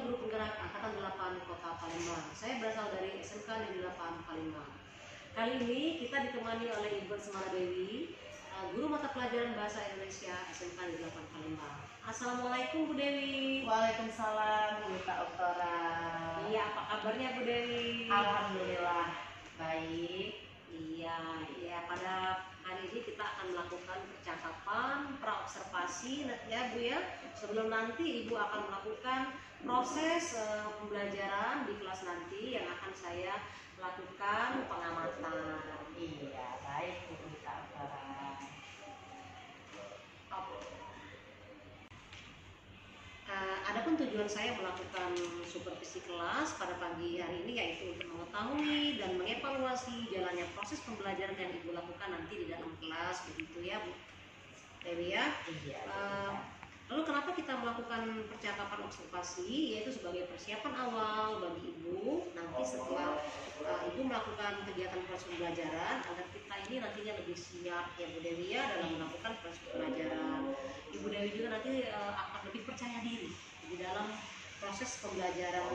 Guru Penggerak Angkatan 8 Kota Palembang. Saya berasal dari SMK Negeri 8 Palembang. Kali ini kita ditemani oleh Ibu Semara Dewi, Guru Mata Pelajaran Bahasa Indonesia SMK Negeri 8 Palembang. Assalamualaikum Bu Dewi. Waalaikumsalam Bu Oktora. Iya, apa kabarnya Bu Dewi? Alhamdulillah baik. Iya, pada hari ini kita akan melakukan percakapan, praobservasi ya Bu ya. Sebelum nanti Ibu akan melakukan proses pembelajaran di kelas nanti yang akan saya lakukan pengamatan. Iya, baik Bu Oktora. Adapun tujuan saya melakukan supervisi kelas pada pagi hari ini yaitu untuk mengetahui dan mengevaluasi jalannya proses pembelajaran yang Ibu lakukan nanti di dalam kelas, begitu ya Bu Dewi ya. Iya. Lalu kenapa kita melakukan percakapan observasi, yaitu sebagai persiapan awal bagi Ibu nanti setelah Ibu melakukan kegiatan proses pembelajaran agar kita ini nantinya lebih siap ya Bu Dewi ya dalam melakukan proses pembelajaran. Ibu Dewi juga nanti akan lebih percaya diri di dalam proses pembelajaran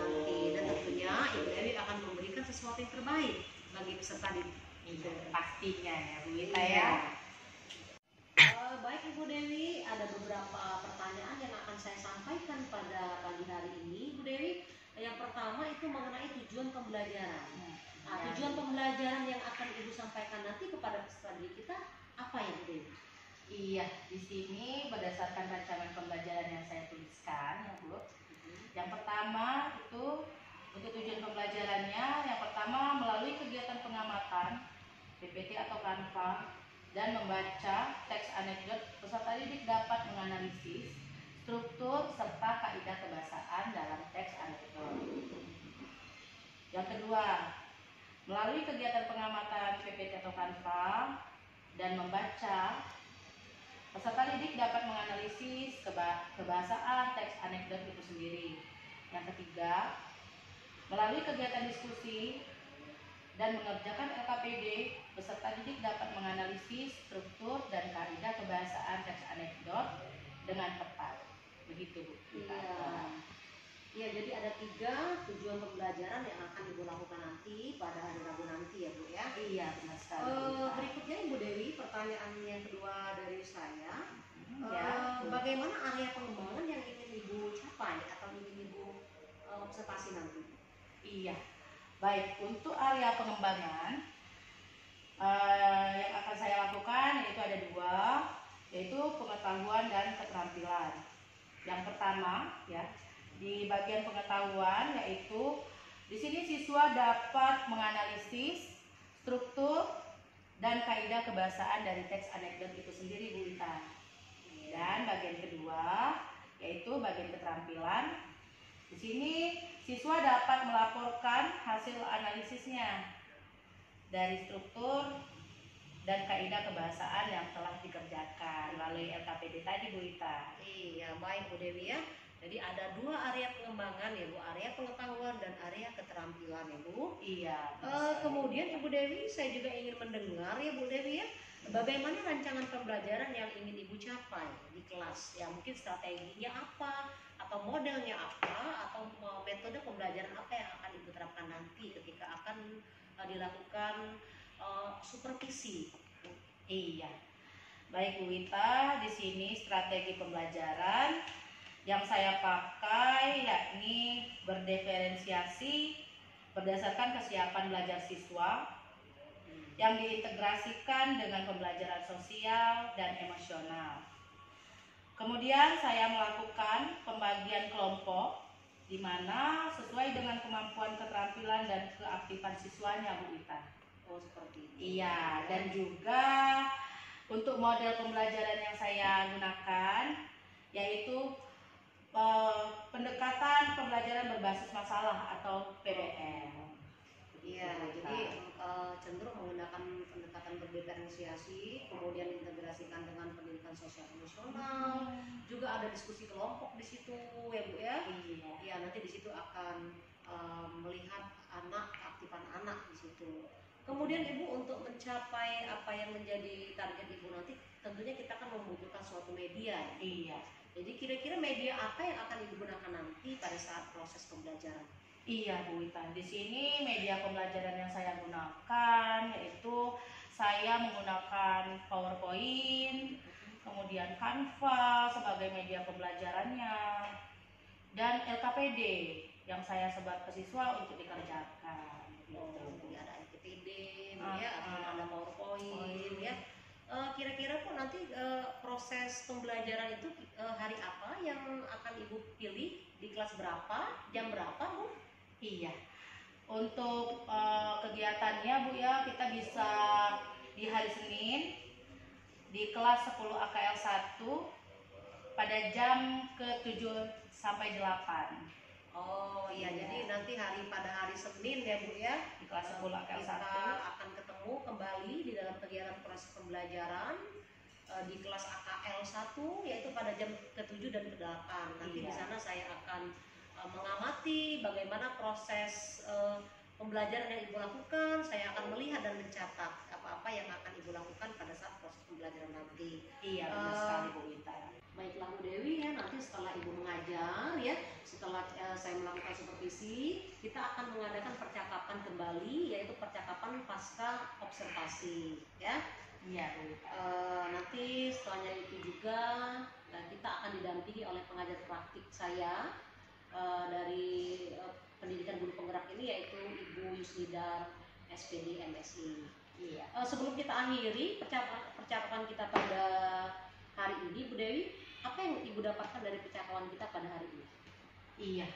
nanti, dan tentunya Ibu Dewi akan memberikan sesuatu yang terbaik bagi peserta didik. Pastinya ya Bu Wita ya. Baik Ibu Dewi, ada beberapa pertanyaan yang akan saya sampaikan pada pagi hari ini Bu Dewi. Yang pertama itu mengenai tujuan pembelajaran. Tujuan pembelajaran yang akan Ibu sampaikan nanti kepada peserta didik kita apa ya Bu Dewi? Iya, di sini berdasarkan rancangan pembelajaran yang saya tuliskan ya Bu. Yang pertama itu untuk tujuan pembelajarannya, yang pertama melalui kegiatan pengamatan PPT atau Canva dan membaca teks anekdot, peserta didik dapat menganalisis struktur serta kaidah kebahasaan dalam teks anekdot. Yang kedua, melalui kegiatan pengamatan PPT atau Canva dan membaca, peserta didik dapat menganalisis kebahasaan teks anekdot itu sendiri. Yang ketiga, melalui kegiatan diskusi dan mengerjakan LKPD, peserta didik dapat menganalisis struktur dan kaidah kebahasaan teks anekdot dengan tepat. Begitu Bu. Iya, jadi ada 3 tujuan pembelajaran yang akan Ibu lakukan nanti pada hari Rabu nanti ya Bu ya. Iya, benar sekali. Berikutnya Ibu Dewi, pertanyaan yang kedua dari saya. Ya. Bagaimana area pengembangan yang ingin Ibu capai atau ingin Ibu observasi nanti? Iya. Baik, untuk area pengembangan yang akan saya lakukan yaitu ada 2, yaitu pengetahuan dan keterampilan. Yang pertama ya, di bagian pengetahuan yaitu di sini siswa dapat menganalisis struktur dan kaidah kebahasaan dari teks anekdot itu sendiri Bu Wita. Dan bagian kedua yaitu bagian keterampilan. Di sini siswa dapat melaporkan hasil analisisnya dari struktur dan kaidah kebahasaan yang telah dikerjakan melalui LKPD tadi Bu Wita. Iya, baik Bu Dewi ya. Jadi ada 2 area pengembangan ya Bu, area pengetahuan dan area keterampilan ya Bu. Iya. Kemudian Ibu Dewi, saya juga ingin mendengar ya Bu Dewi ya, bagaimana rancangan pembelajaran yang ingin Ibu capai di kelas? Ya mungkin strateginya apa, atau modelnya apa, atau metode pembelajaran apa yang akan Ibu terapkan nanti ketika akan dilakukan supervisi. Iya. Baik Bu Wita, di sini strategi pembelajaran yang saya pakai yakni berdiferensiasi berdasarkan kesiapan belajar siswa yang diintegrasikan dengan pembelajaran sosial dan emosional. Kemudian saya melakukan pembagian kelompok di mana sesuai dengan kemampuan, keterampilan dan keaktifan siswanya Bu Wita. Oh, seperti itu. Iya, dan juga untuk model pembelajaran yang saya gunakan yaitu pendekatan pembelajaran berbasis masalah atau PBM. Iya, jadi cenderung menggunakan pendekatan berdiferensiasi, kemudian integrasikan dengan pendidikan sosial emosional, juga ada diskusi kelompok di situ ya Bu ya. Iya. Ya, nanti di situ akan melihat anak, keaktifan anak di situ. Kemudian Ibu untuk mencapai apa yang menjadi target Ibu nanti, tentunya kita akan membutuhkan suatu media. Iya. Jadi kira-kira media apa yang akan Ibu gunakan nanti pada saat proses pembelajaran? Iya Bu Wita, di sini media pembelajaran yang saya gunakan yaitu saya menggunakan PowerPoint, kemudian Canva sebagai media pembelajarannya, dan LKPD yang saya sebar ke siswa untuk dikerjakan. Jadi ada LKPD, ya, ada PowerPoint, ya. Kira-kira kok nanti proses pembelajaran itu hari apa yang akan Ibu pilih, di kelas berapa, jam berapa Bu? Iya, untuk kegiatannya Bu ya, kita bisa di hari Senin di kelas 10 AKL 1 pada jam ke-7 sampai 8. Oh iya, jadi nanti pada hari Senin ya Bu ya, Di kelas 10 AKL 1 kita akan ketemu kembali di dalam kegiatan proses pembelajaran di kelas AKL 1, yaitu pada jam ke-7 dan ke-8. Nanti di sana saya akan mengamati bagaimana proses pembelajaran yang Ibu lakukan. Saya akan melihat dan mencatat apa-apa yang akan Ibu lakukan pada saat proses pembelajaran nanti. Iya, benar sekali Bu Wita. Baiklah Bu Dewi ya, nanti setelah Ibu mengajar ya, setelah saya melakukan supervisi, kita akan mengadakan percakapan kembali, yaitu percakapan pasca observasi ya. Iya Bu Wita. Nanti setelahnya itu juga kita akan didampingi oleh pengajar praktik saya dari pendidikan guru penggerak ini, yaitu Ibu Yusnidar SPD MSI. Iya. Sebelum kita akhiri percakapan kita pada hari ini, Bu Dewi, apa yang Ibu dapatkan dari percakapan kita pada hari ini? Iya.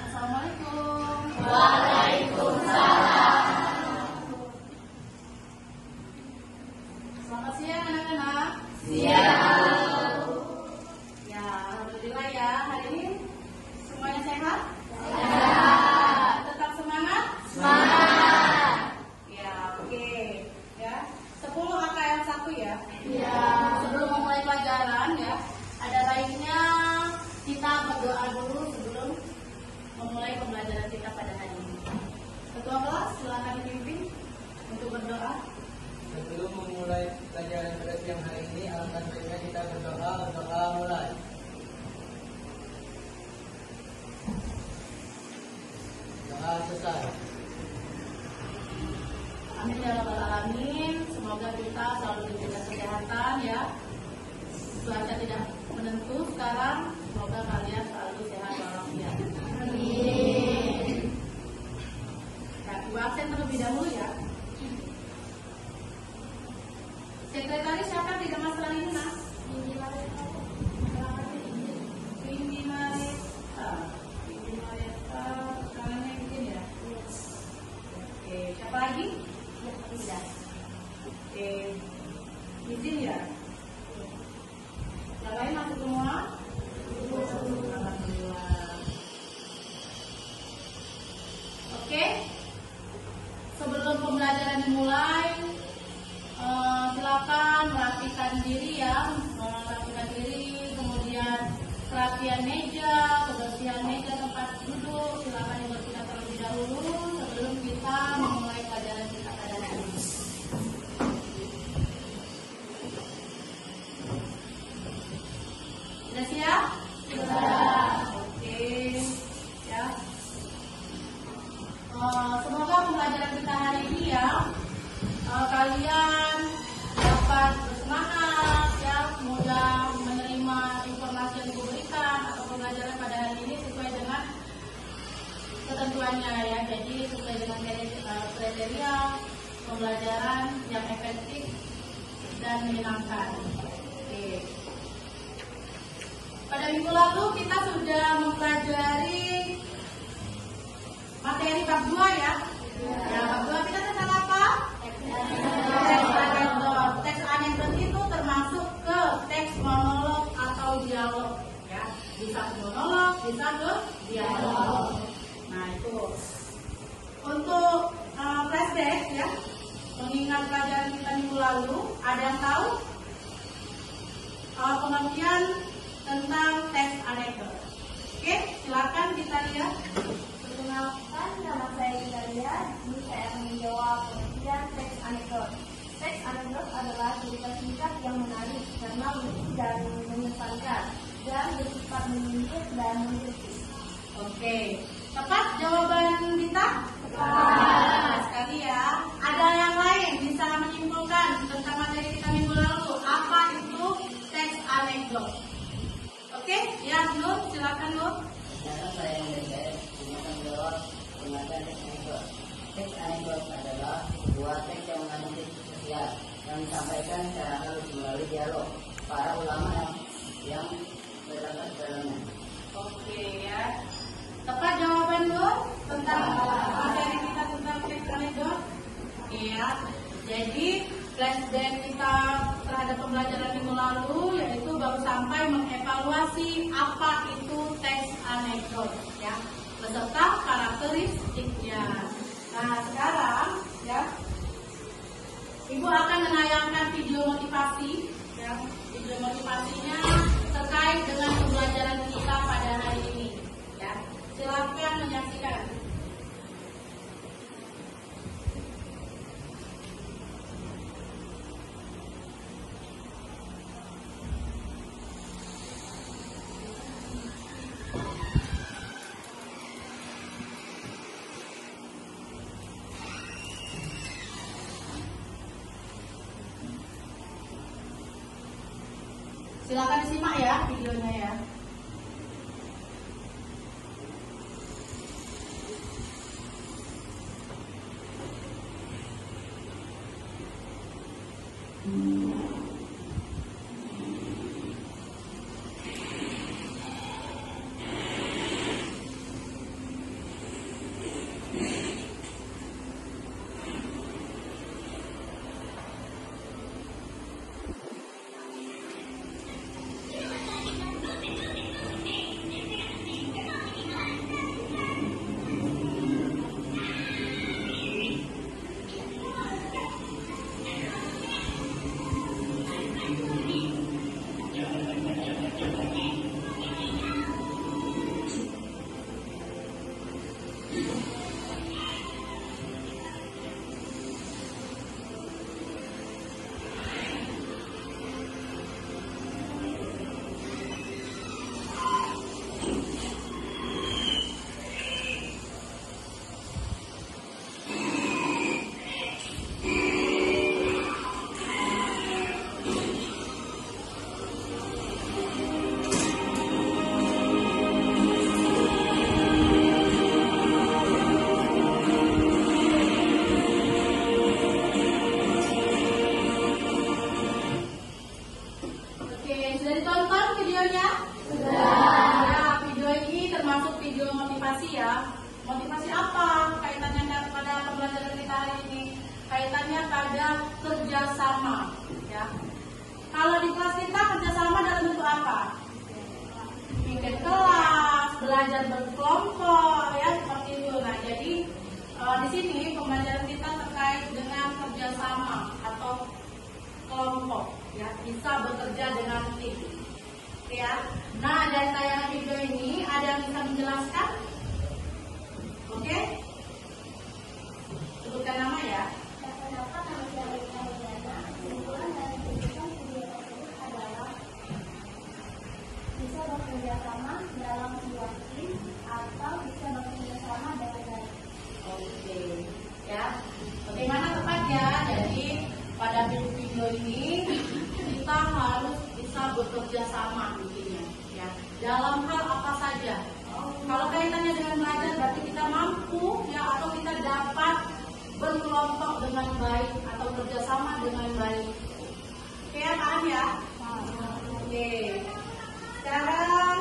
Assalamualaikum. Waalaikumsalam. Selamat siang anak-anak. Siap. Ya, alhamdulillah ya, hari ini semuanya sehat? Sehat. Tetap semangat? Semangat. Ya, oke. Ya, 10 AKL 1 ya. Ya. Sebelum memulai pelajaran ya, ada baiknya kita berdoa dulu sebelum memulai pembelajaran kita pada hari ini. Ketua kelas, silakan dipimpin untuk berdoa. Sebelum memulai pelajaran pada siang hari ini, alangkah baiknya kita berdoa mulai. Doa selesai. Amin ya rabbal alamin. Semoga kita selalu diberikan kesehatan ya. Cuaca tidak menentu sekarang, semoga kalian selalu sehat walafiat. Amin. Ya, Ibu absen terlebih dahulu ya. Sekretaris siapa yang tidak masalah ini, Mas? Windy Marita. Windy Marita, tangannya izin ya? Oke, siapa lagi? Tidak. Oke, izin ya? Yang lain masuk semua? Alhamdulillah. Oke, sebelum pembelajaran dimulai, silakan merapikan diri ya, merapikan diri, kemudian kerapian meja, kebersihan meja tempat duduk, silakan dibersihkan terlebih dahulu sebelum kita memulai pelajaran kita pada hari ini. Sudah siap? Sudah. Oke, ya. Semoga pembelajaran kita hari ini ya, kalian dapat bersemangat ya, mudah menerima informasi yang diberikan atau pembelajaran pada hari ini sesuai dengan ketentuannya ya. Jadi sesuai dengan kriteria pembelajaran yang efektif dan menyenangkan. Oke. Pada minggu lalu kita sudah mempelajari materi bab 2 ya. Ya, bab 2 kita tentang apa? Teks anekdot. Teks anekdot itu termasuk ke teks monolog atau dialog ya. Bisa ke monolog, bisa ke dialog. Nah, itu. Untuk flashback ya, mengingat pelajaran kita minggu lalu, ada yang tahu pengertian tentang teks anekdot? Oke, silakan kita lihat. Perkenalkan, Oke, tepat jawaban kita? Tepat sekali ya. Ada yang lain bisa menyimpulkan tentang materi kita minggu lalu? Apa itu teks anekdot? Oke, ya Nur, silakan Nur. Sekarang saya melihat gunakan jawab pengertian teks anekdot. Teks anekdot adalah sebuah teks yang mengandung titik sosial yang disampaikan secara halus melalui dialog para ulama yang terdapat dalamnya. Oke ya. Tepat jawaban Nur tentang materi kita tentang teks anekdot. Iya. Jadi flashback kita terhadap pembelajaran minggu lalu yaitu baru sampai mengevaluasi apa itu teks anekdot ya, beserta karakteristiknya. Nah sekarang ya, Ibu akan menayangkan video motivasi ya. Video motivasinya terkait dengan pembelajaran kita pada hari ini ya. Silakan menyaksikan. Silakan disimak ya videonya ya. kaitannya pada kerjasama. Ya. Kalau di kelas kita kerjasama dalam bentuk apa? Bikin kelas, belajar berkelompok, ya seperti itu. Nah, jadi di sini pembelajaran kita terkait dengan kerjasama atau kelompok, ya bisa bekerja dengan tim. Ya. Nah, dari tayangan video ini ada yang bisa menjelaskan? Oke? Sebutkan nama ya. Terdapat manusia berkarya. Kesimpulan dari tulisan video tersebut adalah bisa bekerja sama dalam sebuah tim atau bisa bekerja sama dengan baik. Oke, ya. Bagaimana tepatnya? Jadi pada video ini kita harus bisa bekerja sama intinya, ya. Dalam hal apa saja. Kalau kaitannya dengan belajar berarti kita mampu, ya, atau kita dapat berkelompok dengan baik atau kerjasama dengan baik. Oke, ya, paham ya? Oke. Sekarang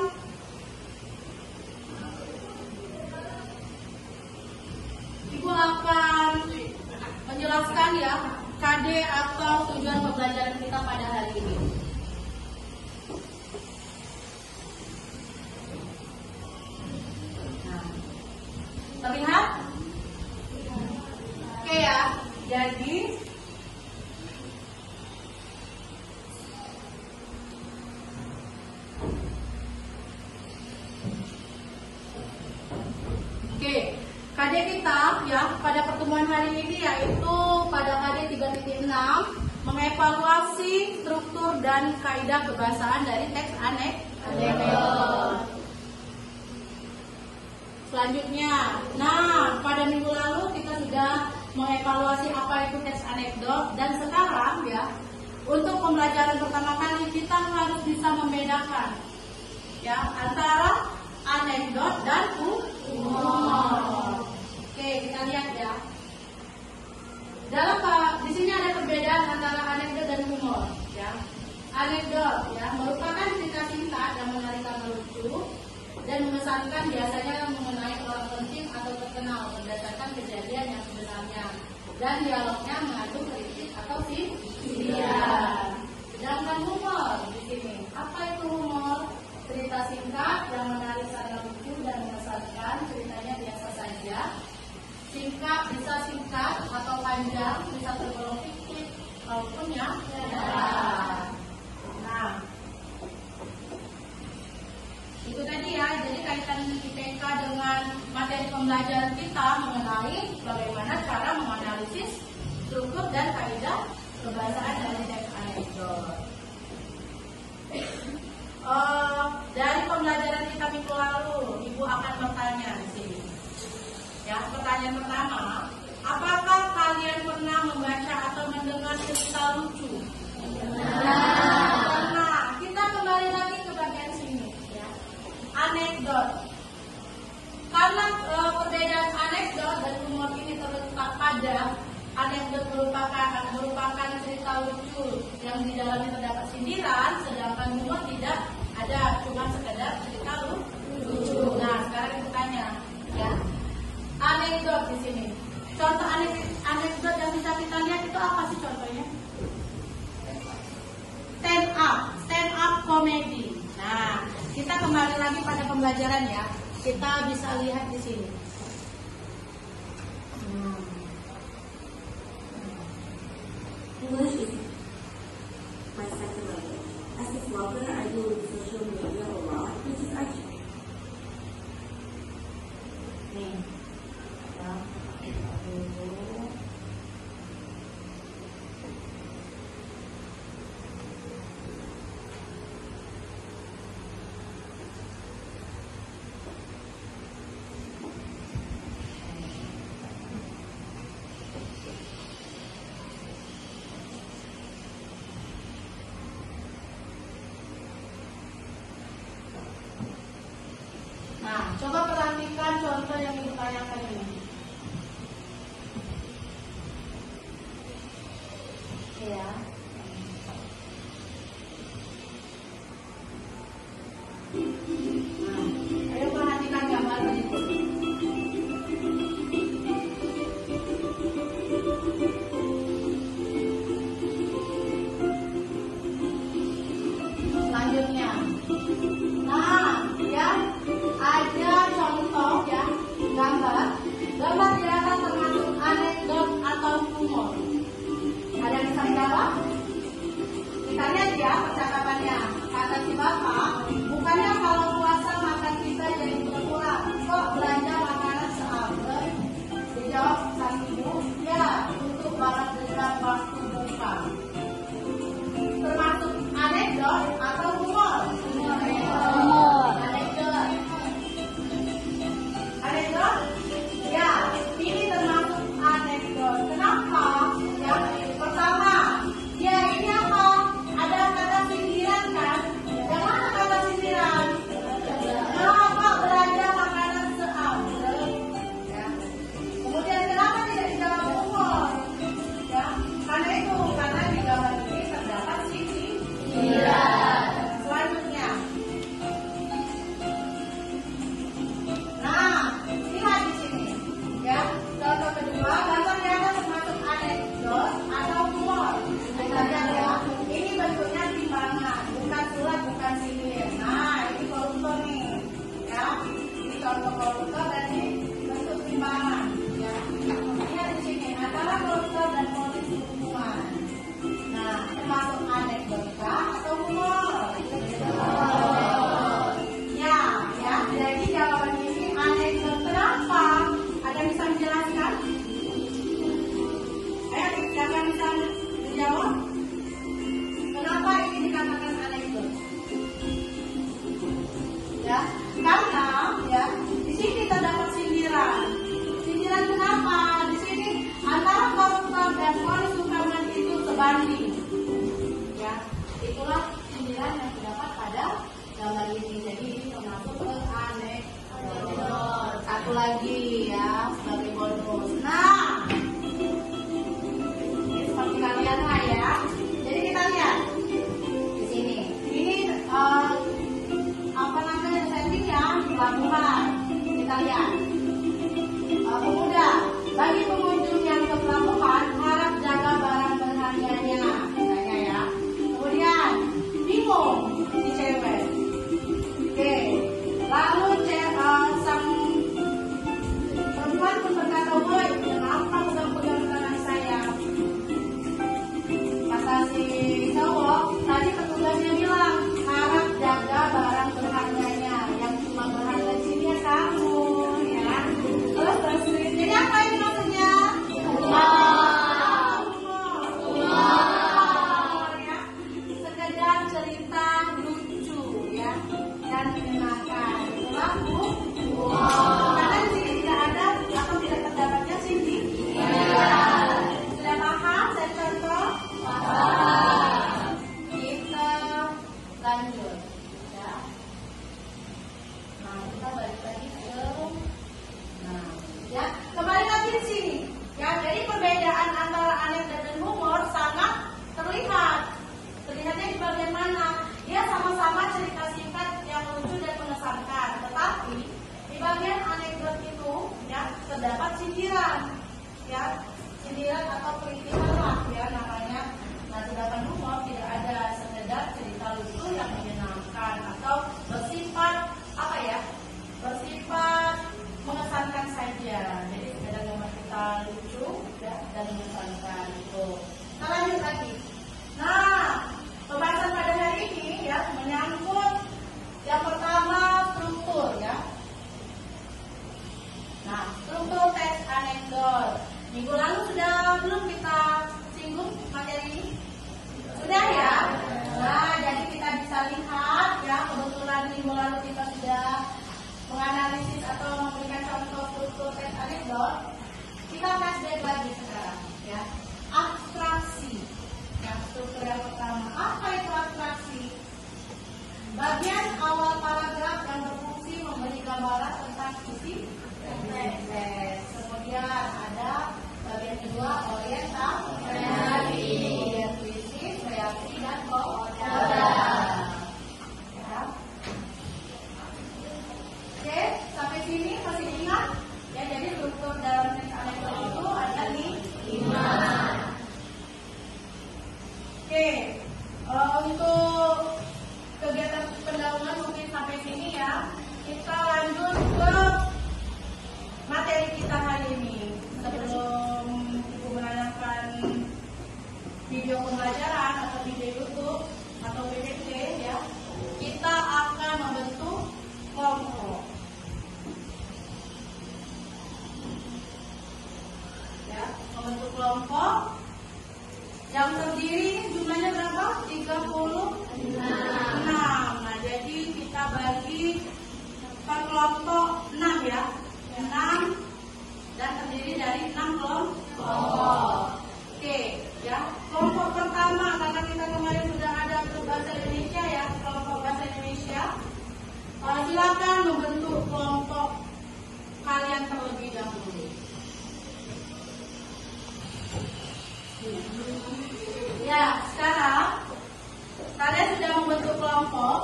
Ibu akan menjelaskan ya KD atau tujuan pembelajaran kita pada hari ini. Nah, terlihat? Oke ya, jadi KD kita ya pada pertemuan hari ini yaitu pada KD 3.6 mengevaluasi struktur dan kaidah kebahasaan dari teks anekdot. Selanjutnya, nah pada minggu lalu kita sudah mengevaluasi apa itu teks anekdot, dan sekarang ya untuk pembelajaran pertama kali kita harus bisa membedakan ya antara anekdot dan humor. Oke, kita lihat ya. Di sini ada perbedaan antara anekdot dan humor ya. Anekdot ya merupakan cerita singkat yang menarik dan lucu dan mengesankan, biasanya mengenai orang penting atau terkenal berdasarkan kejadian yang sebenarnya, dan dialognya mengandung kritik atau sindiran. Sedangkan humor di sini, apa itu humor? Cerita singkat yang menarik secara lucu dan mengesankan, ceritanya biasa saja. Singkat bisa singkat atau panjang, bisa tergolong fiktif maupun nyata. Nah, itu tadi ya, jadi kaitan IPK dengan materi pembelajaran kita mengenai bagaimana cara menganalisis struktur dan kaidah kebahasaan dari teks anekdot. Dari pembelajaran kita minggu lalu, Ibu akan bertanya di sini. Ya, pertanyaan pertama, apakah kalian pernah membaca atau mendengar cerita lucu? Nah, kita kembali lagi ke bagian sini. Anekdot. Karena perbedaan anekdot dan humor ini terletak pada anekdot merupakan cerita lucu yang di dalamnya terdapat sindiran, sedangkan humor tidak ada, cuma sekedar cerita lucu. Nah, sekarang kita tanya, ya, anekdot di sini. Contoh anekdot yang bisa kita lihat itu apa sih contohnya? Stand up comedy. Nah, kita kembali lagi pada pembelajaran ya. Kita bisa lihat di sini. English is my second language. As a vlogger, I do social media a lot, which is actually Nih. Ya. Nah, coba perhatikan contoh yang Ibu tanyakan ini. Ya. Nah, ayo perhatikan gambar berikut. Selanjutnya. Nah, ya. Ada contoh ya, gambar tidak akan termasuk anekdot atau humor. Ada yang bisa menjawab? Kita lihat ya percakapannya. Kata si bapak, bukannya kalau puasa makan kita jadi berkurang, kok belanja makanan seabrek? Dijawab sang ibu, ya untuk balas dendam waktu buka. Termasuk anekdot atau humor? Anekdot? Ya, ini termasuk anekdot. Kenapa? Ya, pertama, ya ini apa? Ada kata sindiran kan? Yang mana kata sindiran? Kenapa belanja makanan seabrek? Ya. Kemudian kenapa tidak dijawab humor? Ya, karena itu, karena di gambar ini terdapat sindiran. Selanjutnya. Nah, lihat di sini, ya. Contoh kedua, gambar yang ada termasuk anekdot atau humor. Kita lihat ya, ini bentuknya timbangan, bukan surat, bukan sindir. Nah, ini koruptor nih, ya. Ini contoh koruptor dan ini bentuk timbangan, ya. Lihat di sini, antara koruptor dan polis hubungan. Nah, termasuk anekdot atau humor? Ya, ya. Jadi jawaban ini anekdot. Kenapa? Ada yang bisa menjelaskan? Ayo, siapa yang bisa menjawab? Kenapa ini dikatakan anekdot? Ya, karena ya di sini terdapat satu lagi ya sebagai bonus. Nah, ini seperti kalian lah ya. Jadi kita lihat di sini. Ini apa namanya setting ya pelabuhan. Kita lihat. Pemuda, bagi pengunjung yang ke pelabuhan harap jaga barang berharganya. Katanya ya. Kemudian bingung si cewek. Oke. Lalu sang perempuan pun berkata, "Woi, kenapa pegang-pegang tangan saya?" Kata si cowok, tadi petugasnya bilang harap jaga barang berharganya. Yang cuma berharga di sini ya kamu, ya. Terus jadi apa ini maksudnya? Ya. Sekedar cerita lucu ya dan menyenangkan. Karena di sini tidak ada atau tidak terdapatnya sini. Sudah paham? Saya contoh. Kita lanjut. Ya. Nah, kita balik lagi ke. Nah, ya kembali lagi di sini. Ya, jadi perbedaan antara anekdot dan humor sangat terlihat. Terlihatnya di bagian mana? Dia sama-sama cerita singkat yang lucu dan mengesankan, tetapi di bagian anekdot itu ya terdapat sindiran, ya sindiran atau kritikan lah ya namanya. Nah, sedangkan humor tidak ada, sekedar cerita lucu yang menyenangkan atau bersifat apa ya? Bersifat mengesankan saja. Jadi sekedar membuat kita lucu ya, dan mengesankan itu. Kita lanjut lagi. Nah, pembahasan pada hari ini ya menyangkut yang pertama struktur ya. Nah, struktur teks anekdot. Minggu lalu sudah belum kita singgung materi ini? Sudah ya? Nah, jadi kita bisa lihat ya, kebetulan minggu lalu kita sudah menganalisis atau memberikan contoh struktur teks anekdot. Kita flashback lagi sekarang ya. Abstraksi. Yang struktur yang pertama, apa itu abstraksi? Bagian awal paragraf yang berfungsi memberi gambaran tentang isi teks. Kemudian ada bagian kedua, orientasi, intuisi, reaksi, dan koda. Ya. Oke, sampai sini masih ingat? Ya, jadi struktur dalam teks anekdot itu ada 5. Oke, untuk kegiatan pendahuluan mungkin sampai sini ya. Kita lanjut ke materi kita hari ini. Sebelum Ibu menanyakan video pembelajaran atau video YouTube atau PPT ya, kita akan membentuk kelompok. Ya, membentuk kelompok yang terdiri jumlahnya berapa? 36. Nah, jadi kita bagi per kelompok 6 ya. 6 dan terdiri dari 6 kelompok. Oke, ya. Kelompok pertama karena kita kemarin sudah ada untuk bahasa Indonesia ya, kelompok bahasa Indonesia. Silakan membentuk kelompok kalian terlebih dahulu. Ya, sekarang kalian sudah membentuk kelompok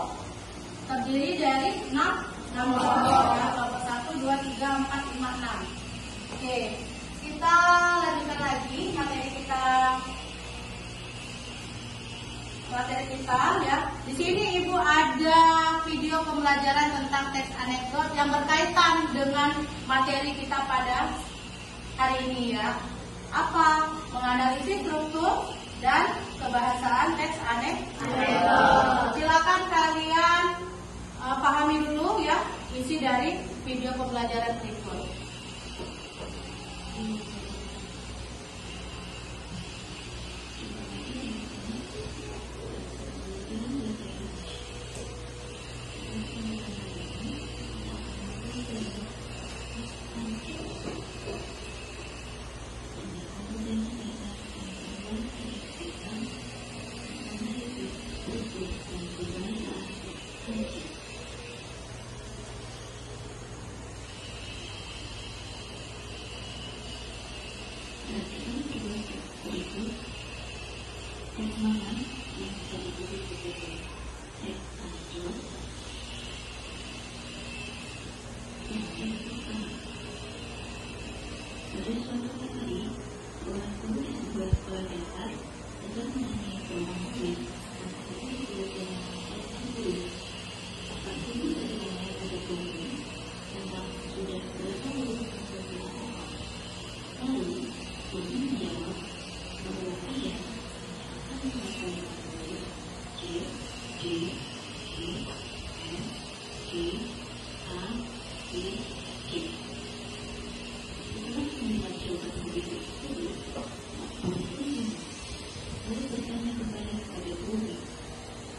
terdiri dari 6 kelompok ya, kelompok 1, 2, 3, 4, 5, 6. Oke, kita lanjutkan lagi materi kita ya. Di sini Ibu ada video pembelajaran tentang teks anekdot yang berkaitan dengan materi kita pada hari ini ya. Apa? Menganalisis struktur dan kebahasaan teks anekdot. Silakan kalian pahami dulu ya isi dari video pembelajaran berikut.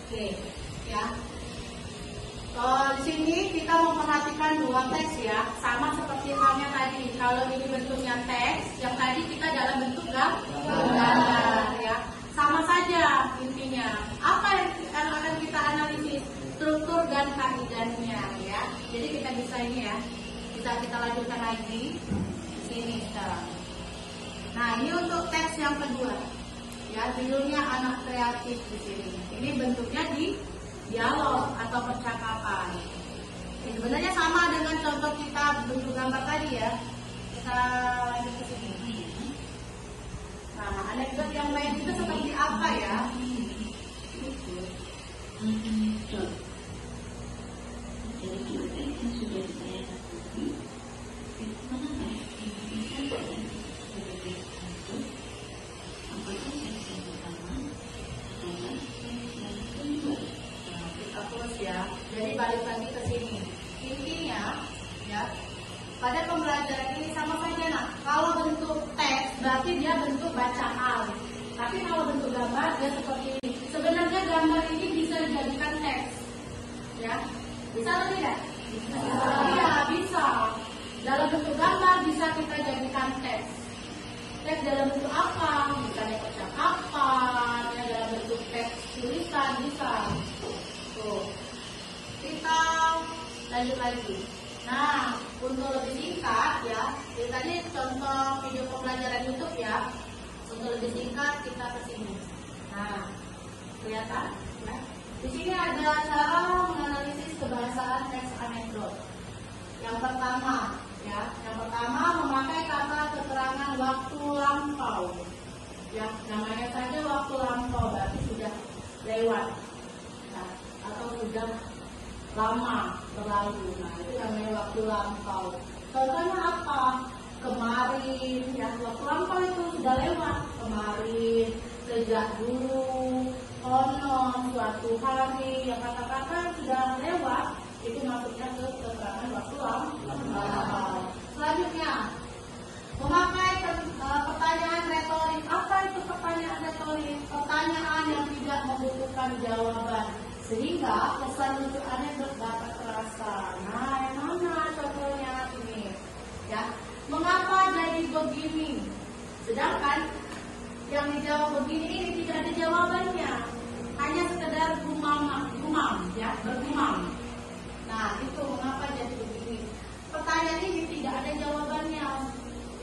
Oke, ya. Di sini kita memperhatikan dua teks ya, sama seperti halnya tadi. Kalau ini bentuknya teks, yang tadi kita dalam bentuk gambar ya. Sama saja intinya. Apa yang akan kita analisis? Struktur dan kaidahnya ya. Jadi kita bisa ini ya. Kita lanjutkan lagi di sini sekarang. Nah, ini untuk teks yang kedua. Ya, judulnya anak kreatif di sini. Ini bentuknya di dialog atau percakapan. Ini sebenarnya sama dengan contoh kita bentuk gambar tadi ya. Kita lanjut ke sini. Nah, anekdot yang lain itu seperti apa ya? Jadi balik lagi ke sini. Intinya ya, pada pembelajaran ini sama saja nak. Kalau bentuk teks berarti dia bentuk bacaan. Tapi kalau bentuk gambar dia seperti ini. Sebenarnya gambar ini bisa dijadikan teks. Ya. Bisa atau tidak? Iya, bisa. Dalam bentuk gambar bisa kita jadikan teks. Teks dalam bentuk apa? Misalnya percakapan, ya, dalam bentuk teks tulisan bisa. Tuh. Kita lanjut lagi. Nah, untuk lebih singkat ya, ini tadi contoh video pembelajaran YouTube ya. Untuk lebih singkat kita ke sini. Nah, kelihatan ya. Di sini ada cara menganalisis kebahasaan teks anekdot. Yang pertama ya, memakai kata keterangan waktu lampau. Ya, namanya saja waktu lampau berarti sudah lewat. Nah, atau sudah lama berlalu. Nah, itu namanya waktu lampau. Contohnya apa? Kemarin, ya, waktu lampau itu sudah lewat. Kemarin, sejak dulu, konon, suatu hari, yang kata-kata sudah lewat, itu masuknya ke keterangan waktu lampau. Selanjutnya, memakai pertanyaan retorik. Apa itu pertanyaan retorik? Pertanyaan yang tidak membutuhkan jawaban, sehingga kesan lucu anekdot dapat terasa. Nah, yang mana contohnya ini? Ya, mengapa jadi begini? Sedangkan yang dijawab begini ini tidak ada jawabannya, hanya sekedar gumam, ya, bergumam. Nah, itu mengapa jadi begini? Pertanyaan ini tidak ada jawabannya.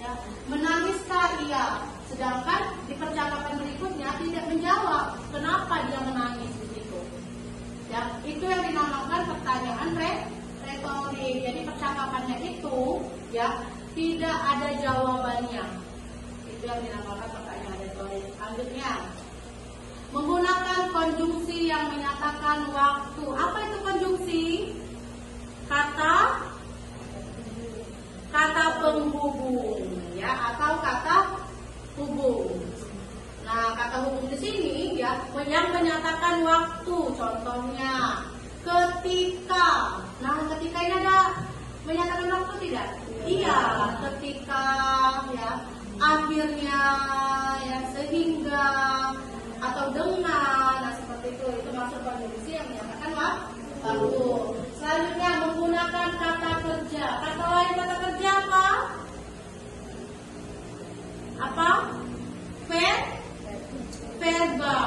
Ya, menangiskah ia? Sedangkan di percakapan berikutnya tidak menjawab kenapa dia menangis di situ. Ya, itu yang dinamakan pertanyaan retorik. Jadi percakapannya itu ya tidak ada jawabannya. Itu yang dinamakan pertanyaan retorik. Selanjutnya, menggunakan konjungsi yang menyatakan waktu. Apa itu konjungsi? Kata penghubung, ya, atau kata hubung. Nah, kata hubung di sini ya yang menyatakan waktu. Contohnya ketika. Nah, ketika ini ada menyatakan waktu tidak? Iya, ketika, ya, akhirnya, ya, sehingga, atau dengan. Nah, seperti itu masuk konjungsi yang menyatakan waktu. Selanjutnya, menggunakan kata kerja. Kata lain kata kerja apa? Apa? Verba,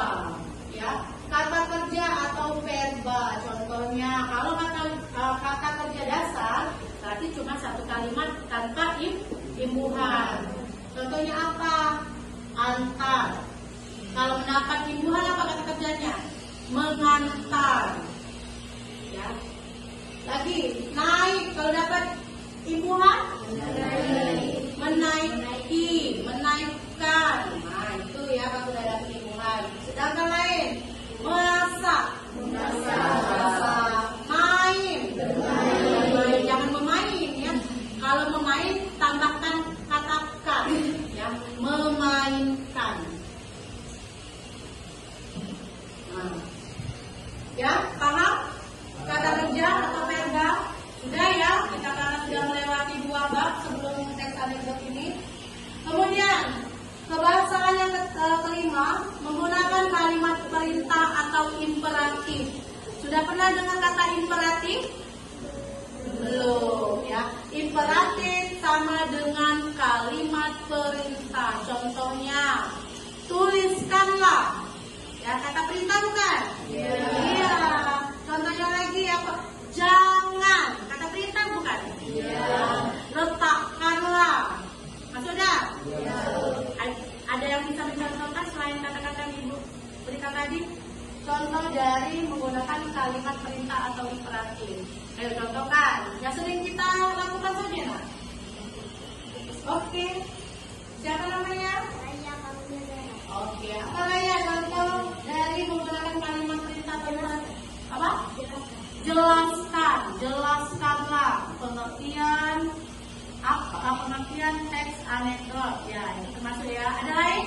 ya, kata kerja atau verba. Contohnya, kalau kata kerja dasar berarti cuma satu kalimat tanpa imbuhan. Contohnya apa? Antar. Kalau mendapat imbuhan apa kata kerjanya? Mengantar. Ya. Lagi naik. Kalau dapat imbuhan menaikkan. bermain, tambahkan kata kan, ya, memainkan. Nah, ya, paham? Kata kerja atau verba? Sudah ya, kita karena sudah melewati 2 bab sebelum teks anekdot ini. Kemudian, kebahasaan yang kelima menggunakan kalimat perintah atau imperatif. Sudah pernah dengar kata imperatif? Belum ya. Imperatif sama dengan kalimat perintah. Contohnya, tuliskanlah. Ya, kata perintah bukan? Iya. Contohnya lagi apa? Jangan. Kata perintah bukan? Iya. Letakkanlah. Maksudnya? Iya. Ada yang bisa mencontohkan selain kata-kata yang Ibu berikan tadi? Contoh dari menggunakan kalimat perintah atau imperatif. Ayo contohkan. Yang sering kita lakukan saja, nak. Oke. Siapa namanya? Oke. Apa ya contoh dari menggunakan kalimat perintah atau imperatif? Apa? Jelaskan. Jelaskanlah pengertian pengertian teks anekdot. Ya, ini termasuk ya. Ada lain?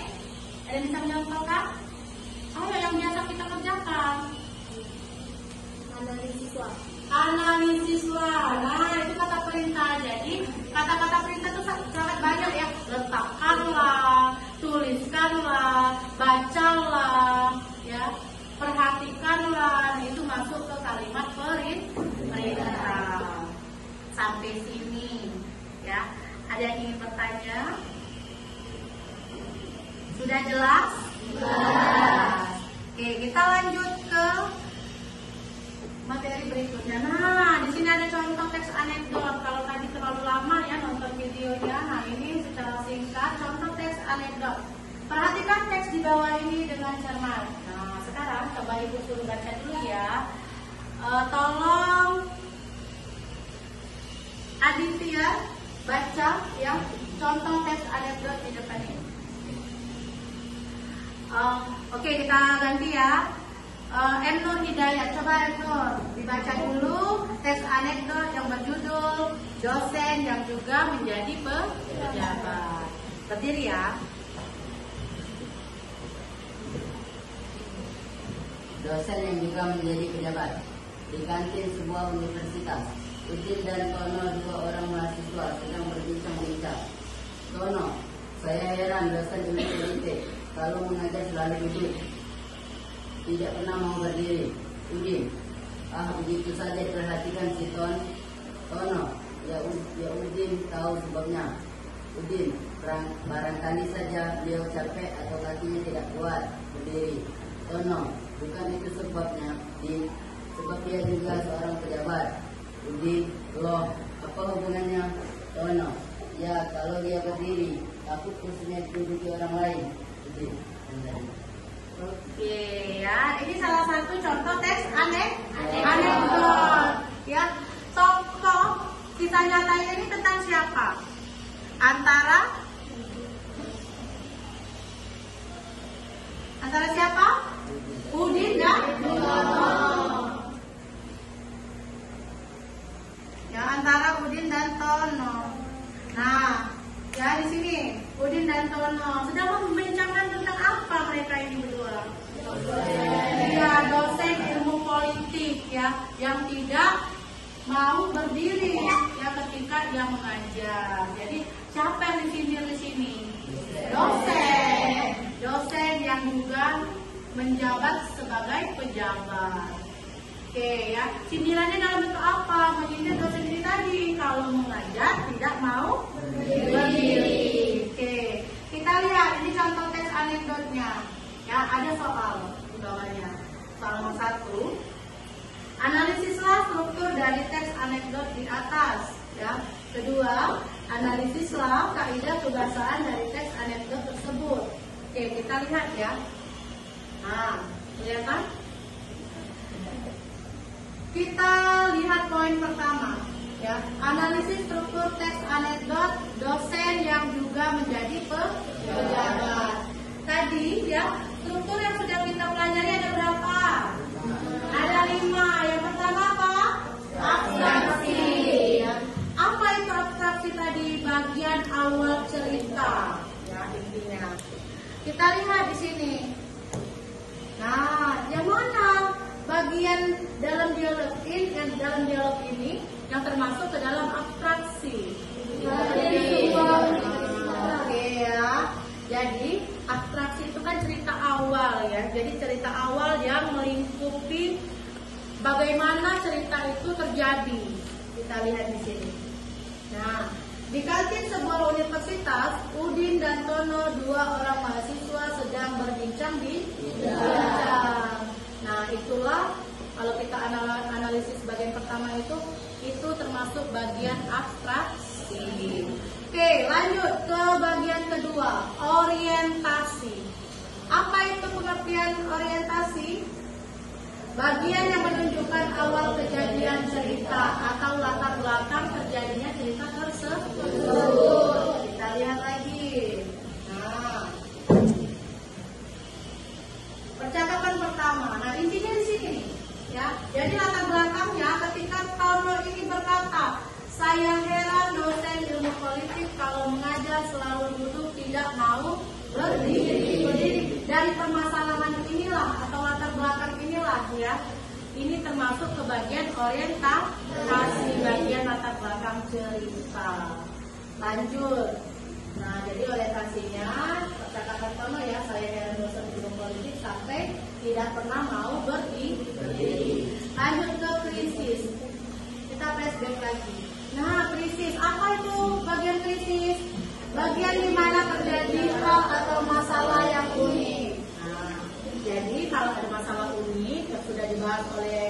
Ada yang bisa mencontohkan? Ayo yang biasa kita kerjakan. Analisislah. Nah, itu kata perintah. Jadi kata-kata perintah itu sangat banyak ya. Letakkanlah, tuliskanlah, bacalah, ya, perhatikanlah. Nah, itu masuk ke kalimat perintah. Sampai sini, ya. Ada yang ingin bertanya? Sudah jelas? Jelas. Oke, kita lanjut ke materi berikutnya. Nah, di sini ada contoh teks anekdot. Kalau tadi terlalu lama ya nonton videonya, nah ini secara singkat contoh teks anekdot. Perhatikan teks di bawah ini dengan cermat. Nah, sekarang coba Ibu suruh baca dulu ya. Tolong Aditya baca ya contoh teks anekdot di depan ini. Oke, kita ganti ya. Nur Hidayat, coba Nur dibaca dulu teks anekdot yang berjudul dosen yang juga menjadi pejabat. Berdiri ya. Dosen yang juga menjadi pejabat. Di kantin sebuah universitas, Udin dan Tono, 2 orang mahasiswa, sedang berbincang-bincang. Tono, saya heran dosen universitas kalau mengajar selalu duduk, tidak pernah mau berdiri. Udin, begitu saja perhatikan si Tono. Ya Udin tahu sebabnya. Udin, barangkali saja beliau capek atau kakinya tidak kuat berdiri. Tono, bukan itu sebabnya, Udin. Sebab dia juga seorang pejabat. Udin, loh, apa hubungannya? Tono, ya kalau dia berdiri, takut kursinya diduduki orang lain. Udin, Oke ya, ini salah satu contoh teks anekdot. Ya, tokoh kisah nyatanya ini tentang siapa? Antara siapa? Udin dan Tono. Ya, antara Udin dan Tono. Nah, ya di sini Udin dan Tono sedang membincangkan tentang apa mereka ini berdua? Ya, dosen ilmu politik ya, yang tidak mau berdiri ya ketika dia mengajar. Jadi siapa yang disindir di sini? Dosen yang juga menjabat sebagai pejabat. Oke ya, sindirannya dalam bentuk apa? Menyindir dosen ini tadi kalau mengajar tidak mau berdiri. Oke, kita lihat ini contoh teks anekdotnya. Ya, ada soal di bawahnya. Soal nomor 1. Analisislah struktur dari teks anekdot di atas. Ya. Kedua, analisislah kaidah kebahasaan dari teks anekdot tersebut. Oke, kita lihat ya. Nah, kelihatan? Kita lihat poin pertama. Ya, analisis struktur teks anekdot dosen yang juga menjadi pejabat. Tadi ya, struktur yang sudah kita pelajari ada berapa? Ada 5. Yang pertama apa? Abstraksi. Ya. Apa itu abstraksi tadi? bagian awal cerita, ya intinya. Kita lihat di sini. Nah, yang mana bagian dalam dialog ini yang termasuk ke dalam abstraksi? Oke ya. Jadi abstraksi itu kan cerita awal ya. Jadi cerita awal yang melingkupi bagaimana cerita itu terjadi. Kita lihat di sini. Nah, di kantin sebuah universitas, Udin dan Tono, dua orang mahasiswa sedang berbincang di bincang. Nah, itulah kalau kita analisis bagian pertama itu termasuk bagian abstraksi. Oke, lanjut ke bagian kedua, orientasi. Apa itu pengertian orientasi? Bagian yang menunjukkan awal kejadian cerita atau latar belakang terjadinya cerita tersebut. Kita lihat lagi. Nah, percakapan pertama. Nah, intinya di sini nih, ya. Jadi latar belakangnya ketika Tono ini berkata, saya heran dosen ilmu politik kalau mengajar selalu duduk tidak mau berdiri. Dari permasalahan inilah atau latar belakang inilah ya. Ini termasuk ke bagian orientasi, bagian latar belakang cerita. Lanjut. Nah, jadi orientasinya percakapan Tono ya, saya heran dosen ilmu politik sampai tidak pernah mau berdiri. Lanjut ke krisis. Kita flashback lagi. Nah, krisis, apa itu bagian krisis? Bagian di mana terjadi hal atau masalah yang unik. Nah, jadi kalau ada masalah unik yang sudah dibahas oleh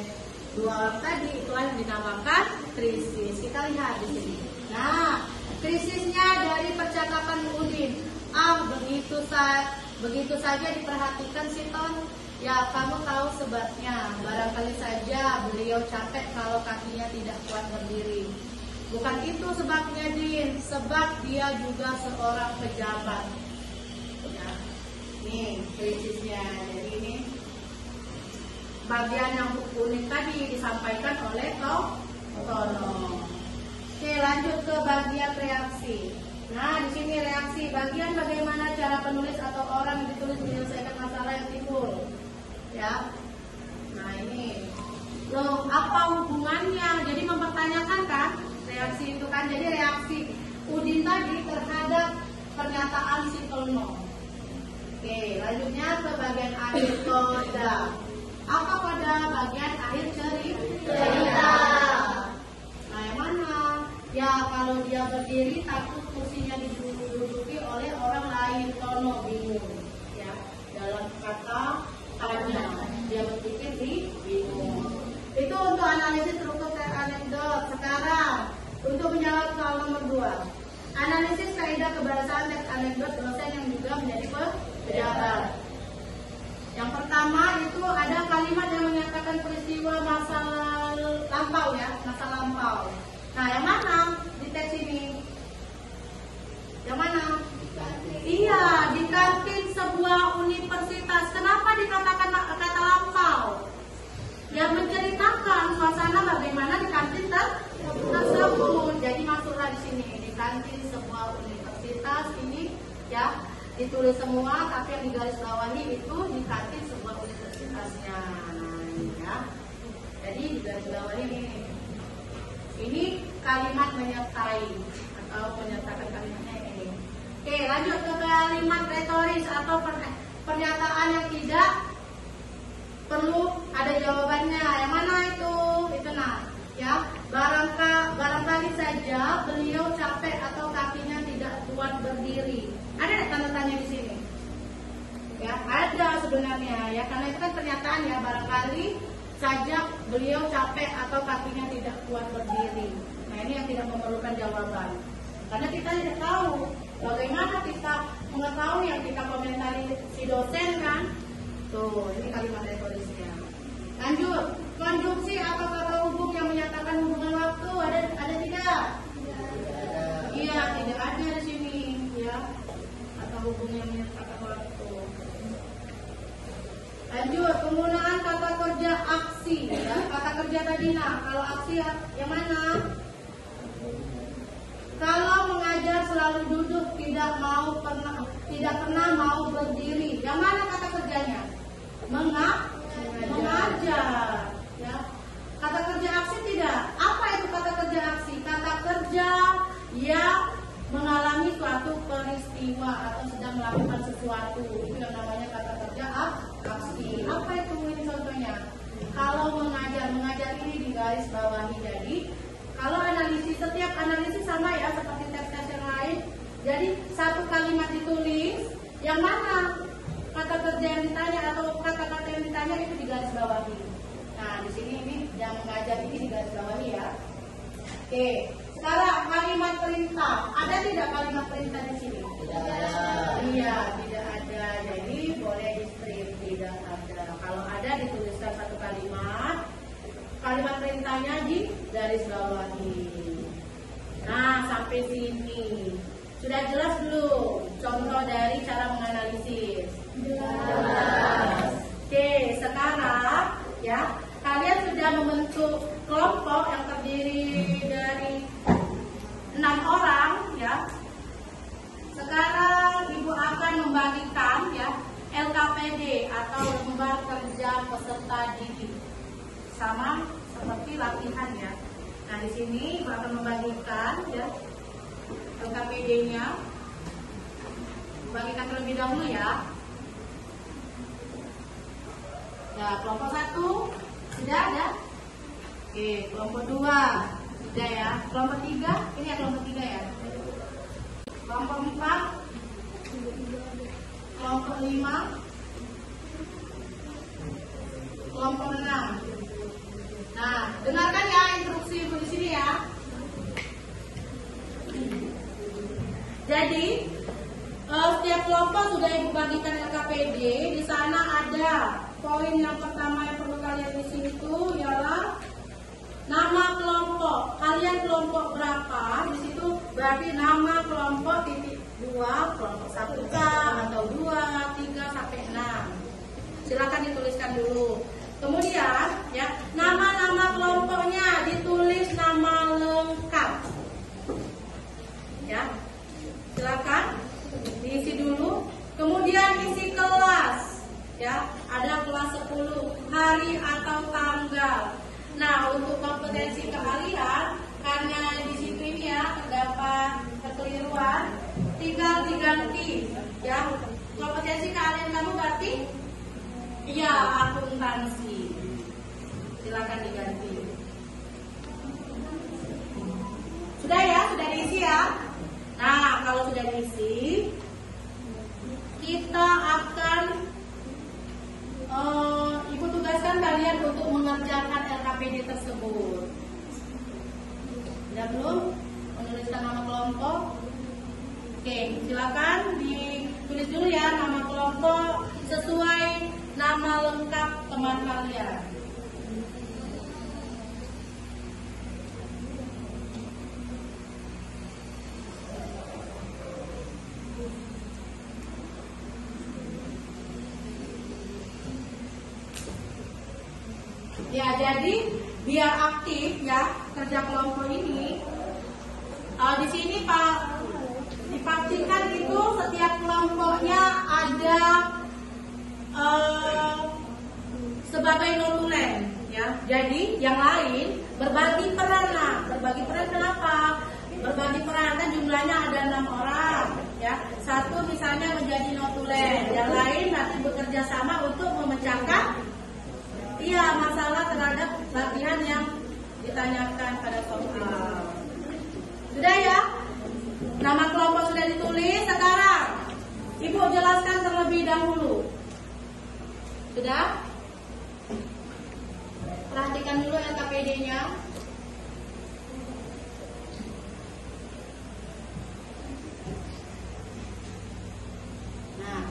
dua orang tadi, itulah yang dinamakan krisis. Kita lihat di sini. Nah, krisisnya dari percakapan Udin. Begitu saja diperhatikan si Ton. Ya, kamu tahu sebabnya. Barangkali saja beliau capek kalau kakinya tidak kuat berdiri. Bukan itu sebabnya, Din. Sebab dia juga seorang pejabat. Ya. Nih, krisisnya. Jadi ini bagian yang unik tadi disampaikan oleh Tono. Oke, lanjut ke bagian reaksi. Nah, di sini reaksi. Bagian bagaimana cara penulis atau orang yang ditulis menyelesaikan masalah yang timbul. Ya. Nah, ini. Loh, apa hubungannya? Jadi mempertanyakan kan? Reaksi itu kan, jadi reaksi Udin tadi terhadap pernyataan si Tono. Oke, lanjutnya ke bagian akhir koda. Apa koda? Bagian akhir cerita. Nah, yang mana? Ya, kalau dia berdiri takut kursinya diduduki oleh orang lain. Tono bingung. Ya, dalam kata tanya, dia berpikir bingung. Itu untuk analisis struktur anekdot. Sekarang untuk menjawab soal nomor 2, analisis kaidah kebahasaan teks anekdot dosen yang juga menjadi pejabat. Yang pertama itu ada kalimat yang menyatakan peristiwa masa lampau ya, masa lampau. Nah, yang mana di teks ini? Yang mana? Iya, di kantin sebuah universitas. Kenapa dikatakan kata lampau? Yang menceritakan suasana bagaimana di kantin tersebut. Jadi masuklah di sini di kantin sebuah universitas ini ya, ditulis semua, tapi yang digarisbawahi itu di kantin sebuah universitasnya. Nah, ini ya. Jadi digarisbawahi ini kalimat menyertai atau menyertakan kalimatnya ini. Oke, lanjut ke kalimat retoris atau pernyataan yang tidak perlu ada jawabannya. Yang mana itu? Itu nah, ya. Barangkali saja beliau capek atau kakinya tidak kuat berdiri. Ada tanda tanya di sini? Ya, ada sebenarnya ya, karena itu kan pernyataan ya, barangkali saja beliau capek atau kakinya tidak kuat berdiri. Nah, ini yang tidak memerlukan jawaban. Karena kita tidak tahu bagaimana kita mengetahui yang kita komentari si dosen kan. Tuh, ini kalimat retorisnya. Lanjut, konjungsi atau kata hubung yang menyatakan hubungan waktu ada tidak? Iya, tidak ada di sini ya. Kata hubung yang menyatakan waktu. Lanjut, penggunaan kata kerja aksi ya. Kata kerja tadi nah, kalau aksi yang mana? Kalau mengajar tidak pernah mau berdiri. Yang mana kata kerjanya? Mengajar. Ya. Kata kerja aksi tidak. Apa itu kata kerja aksi? Kata kerja yang mengalami suatu peristiwa atau sedang melakukan sesuatu. Itu yang namanya kata kerja aksi. Apa itu ini contohnya? Kalau mengajar ini di garis bawahi. Jadi kalau analisis, setiap analisis sama ya seperti tes-tes yang lain. Jadi satu kalimat ditulis, yang mana kata kerja yang ditanya atau kata-kata yang ditanya itu di garis bawahi. Nah di sini ini yang mengajar ini di garis bawahi ya. Oke, sekarang kalimat perintah. Ada tidak kalimat perintah di sini? Tidak ada. Iya, tidak ada. Jadi boleh di strip, tidak ada. Kalau ada dituliskan satu kalimat. Kalimat perintahnya di garis bawahi. Nah, sampai sini sudah jelas belum? Contoh dari cara menganalisis. Jelas. Oke, sekarang ya kalian sudah membentuk kelompok yang terdiri dari 6 orang ya. Sekarang ibu akan membagikan ya LKPD atau lembar kerja peserta didik. Sama seperti latihan ya. Nah di sini ibu akan membagikan ya LKPD-nya. Bagikan terlebih dahulu ya. Ya kelompok 1 sudah ada. Oke kelompok 2 sudah ya. Kelompok 3 ini ya kelompok 3 ya. Kelompok 4, kelompok 5, kelompok 6. Nah, dengarkan ya instruksi ibu di sini ya. Jadi setiap kelompok sudah ibu bagikan LKPD. Di sana ada poin yang pertama yang perlu kalian isi itu ialah nama kelompok. Kalian kelompok berapa? Di situ berarti nama kelompok titik 2, kelompok 1K atau 2, 3 sampai 6. Silakan dituliskan dulu. Kemudian ya nama-nama kelompoknya ditulis nama lengkap. Ya. Silakan diisi dulu. Kemudian isi kelas. Ya, ada kelas 10, hari atau tanggal. Nah, untuk kompetensi keahlian karena di situ ini ya terdapat kekeliruan, tinggal diganti ya. Kompetensi keahlian kamu berarti iya akuntansi. Silakan diganti. Sudah ya, sudah diisi ya. Nah, kalau sudah diisi, kita akan ibu tugaskan kalian untuk mengerjakan LKPD tersebut. Sudah belum? Menuliskan nama kelompok. Oke, silakan ditulis dulu ya nama kelompok sesuai nama lengkap teman kalian. Ya, jadi biar aktif ya kerja kelompok ini. Di sini Pak dipastikan itu setiap kelompoknya ada sebagai notulen ya. Jadi yang lain berbagi peran lah. Berbagi peran kenapa? Berbagi peran kan jumlahnya ada 6 orang ya. Satu misalnya menjadi notulen, yang lain nanti bekerja sama untuk memecahkan masalah terhadap latihan yang ditanyakan pada soal. Sudah ya? Nama kelompok sudah ditulis. Sekarang ibu jelaskan terlebih dahulu. Sudah? Perhatikan dulu LKPD-nya. Nah,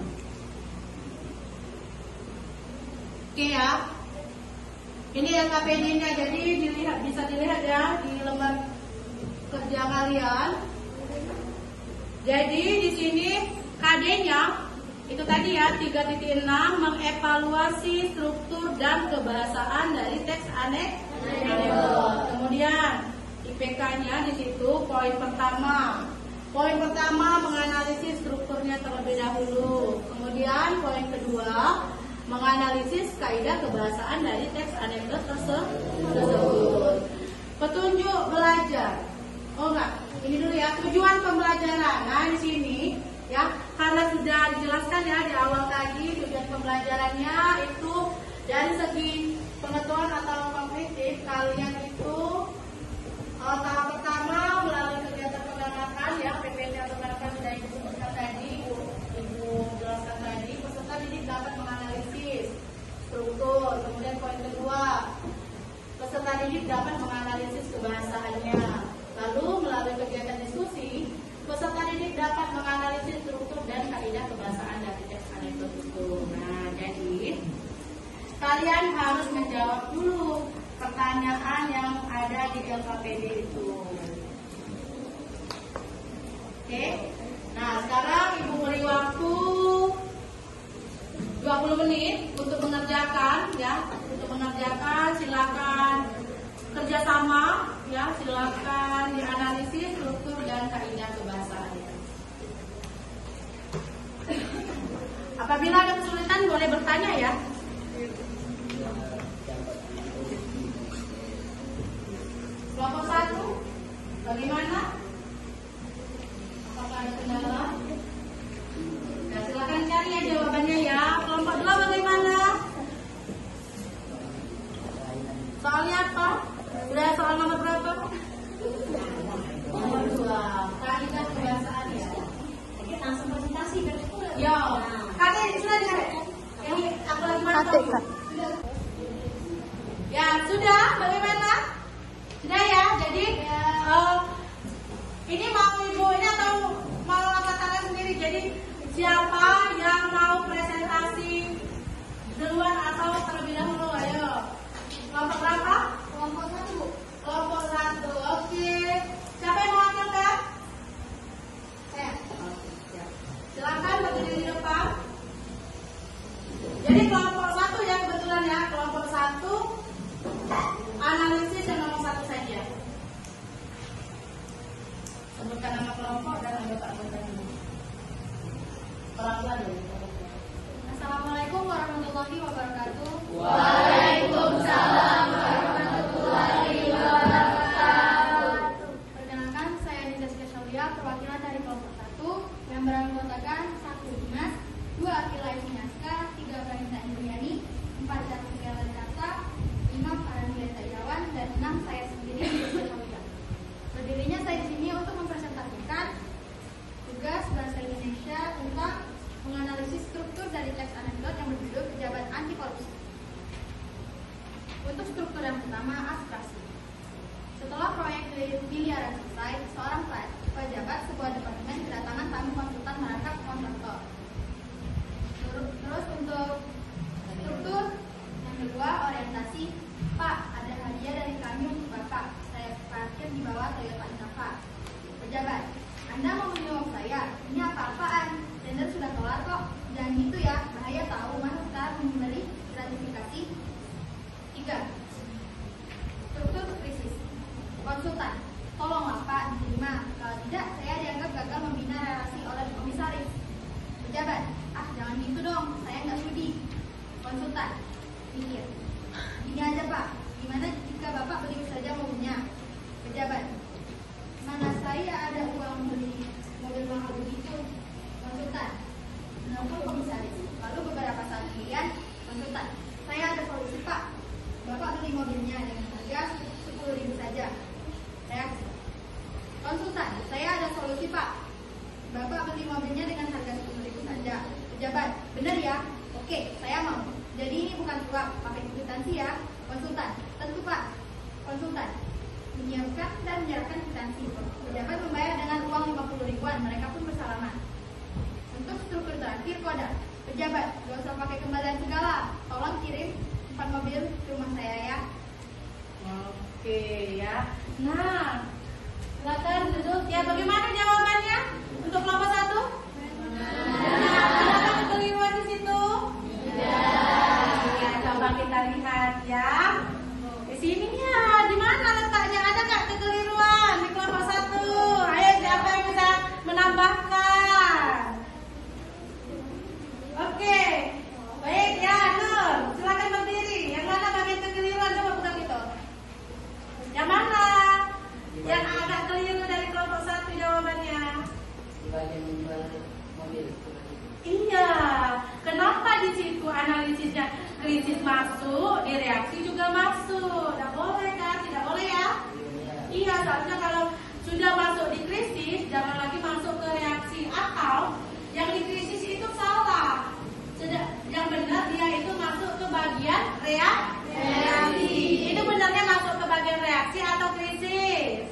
oke ya. Ini LKPD-nya, jadi bisa dilihat ya di lembar kerja kalian. Jadi di sini KD-nya itu tadi ya 3.6 mengevaluasi struktur dan kebahasaan dari teks aneks. Kemudian IPK-nya di situ poin pertama menganalisis strukturnya terlebih dahulu. Kemudian poin kedua, menganalisis kaidah kebahasaan dari teks anekdot tersebut. Petunjuk belajar. Oh enggak, ini dulu ya, tujuan pembelajaran. Nah di sini ya, karena sudah dijelaskan ya di awal tadi, tujuan pembelajarannya itu dari segi pengetahuan atau kognitif. Kalian itu tahap pertama melalui kegiatan penggarakan ya, PPT atau penggarakan sudah ibu sebutkan tadi, ibu jelaskan tadi, peserta didik dapat menganalisis struktur. Kemudian poin kedua, peserta didik dapat menganalisis kebahasaannya. Lalu melalui kegiatan diskusi, peserta didik dapat menganalisis struktur dan kaidah kebahasaan dari teks anekdot itu. Nah, jadi kalian harus menjawab dulu pertanyaan yang ada di LKPD itu. Oke. Nah, sekarang ibu beri waktu 20 menit untuk mengerjakan ya. Untuk mengerjakan silakan kerjasama ya, silakan dianalisis struktur dan kaidah kebahasaan. Apabila ada kesulitan boleh bertanya ya. Kelompok 1, bagaimana? Apakah ada kendala? Ya, silakan cari ya jawabannya ya. Kelompok 2 bagaimana? Soalnya apa? Udah soal nomor berapa? Nomor 2. Kaidah kebahasaan ya. Jadi langsung presentasi biar cepet. Yo, kakek sudah dengar? Yang aku lagi masuk. Ya sudah, bagaimana? Sudah ya. Jadi ini mau ibu ini atau mau katakan sendiri. Jadi siapa yang mau presentasi duluan atau terlebih dahulu? Ayo. Kelompok berapa? Kelompok 1. Kelompok 1. Oke. Siapa yang mau angkat? Saya. Silakan berdiri di depan. Jadi kelompok 1 ya kebetulan ya, kelompok 1 analisis yang nomor 1 saja. Sebutkan nama kelompok dan anggota-anggota dulu. Pelan-pelan ya. Assalamualaikum warahmatullahi wabarakatuh. Waalaikumsalam warahmatullahi wabarakatuh. Perkenalkan, saya Dinda Syaulia, perwakilan dari kelompok 1 yang beranggotakan 1 Dimas, 2 Akila Isniaska, 3 Vanessa Indriani, 4 Jessica Kata, 5 Farhaniyah Irawan, dan 6 saya sendiri Dinda Syaulia. Berdirinya saya di sini untuk mempresentasikan tugas bahasa Indonesia tentang menganalisis struktur dari teks anekdot yang berjudul Pejabat Anti Korupsi. Untuk struktur yang pertama, abstraksi. Setelah proyek miliaran selesai, seorang pejabat sebuah departemen kedatangan tamu konsultan merangkap kontraktor. Terus untuk struktur yang kedua, orientasi. Pak, ada hadiah dari kami untuk Bapak. Saya parkir di bawah Toyota Innova. Pejabat, Anda mau menjawab saya? Ini apa-apaan? Tender sudah kelar kok. Jangan gitu ya, bahaya tahu. Mana sekarang memberi gratifikasi. 3. Struktur krisis. Konsultan, tolonglah Pak diterima. Kalau tidak, saya dianggap gagal membina relasi oleh komisaris. Pejabat, jangan gitu dong, saya nggak sudi. Konsultan, mikir. Gini aja Pak, gimana jika Bapak beli saja mobilnya? Pejabat, mana saya ada uang beli mobil mahal begitu. Konsultan, menelpon komisaris. Lalu beberapa saat kemudian, konsultan, saya ada solusi Pak. Bapak beli mobilnya dengan harga 10.000 saja. Reaksi. Konsultan, saya ada solusi Pak. Bapak beli mobilnya dengan harga 10.000 saja. Pejabat, benar ya? Oke, saya mau. Jadi ini bukan suap, pakai kwitansi ya. Konsultan, tentu Pak. Konsultan, menyiapkan dan menyerahkan kwitansi. Pejabat membayar dengan uang 50 ribuan. Mereka pun bersalaman. Untuk struktur terakhir, kode. Pejabat, gak usah pakai kembalian segala. Tolong kirim 4 mobil ke rumah saya ya. Oke ya. Nah, silakan duduk. Ya, bagaimana jawabannya untuk kelompok 1? Ada kekeliruan di situ? Ya, coba kita lihat ya. Di sini ya, di mana letaknya? Ada nggak kekeliruan di kelompok 1? Ayo, siapa yang bisa menambahkan? dibanding menjual mobil. Iya, kenapa di situ analisisnya krisis masuk, di reaksi juga masuk? Tidak boleh kan? Tidak boleh ya? Iya, seharusnya kalau sudah masuk di krisis, jangan lagi masuk ke reaksi. Atau yang di krisis itu salah. Yang benar dia itu masuk ke bagian reaksi. Itu benarnya masuk ke bagian reaksi atau krisis?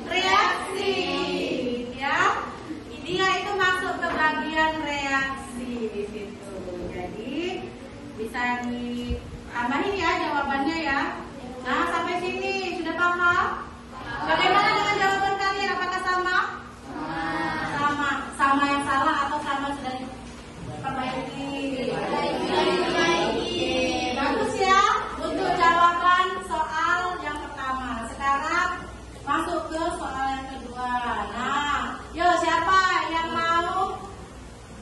Reaksi, ya. Dia itu masuk ke bagian reaksi di situ. Jadi bisa ditambahin ya jawabannya ya. Nah, sampai sini sudah paham? Bagaimana dengan jawaban kalian? Apakah sama? Sama yang salah atau sama sudah diperbaiki? Bagus ya untuk jawaban soal yang pertama. Sekarang masuk ke soal yang kedua. Nah, yuk siapa yang mau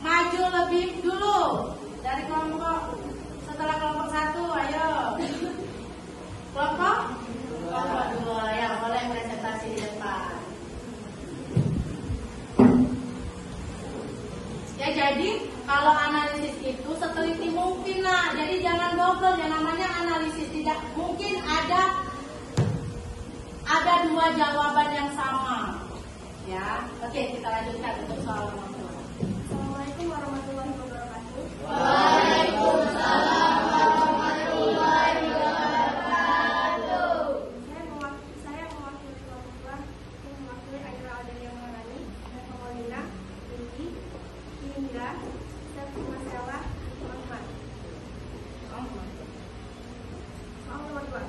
maju lebih dulu dari kelompok setelah kelompok 1? Ayo. Kelompok 2 ya, boleh presentasi di depan. Ya, jadi kalau analisis itu seteliti mungkin lah. Jadi jangan double, yang namanya analisis tidak mungkin ada 2 jawaban yang sama. Ya, oke, kita lanjutkan untuk soal nomor 2. Assalamualaikum warahmatullahi wabarakatuh. Waalaikumsalam warahmatullahi wabarakatuh. Saya mewakili kelompok 2 yang mewakili Aira Adelia Maharani dan Paulina Indi Indra dan Masalah Muhammad. Soal nomor 2.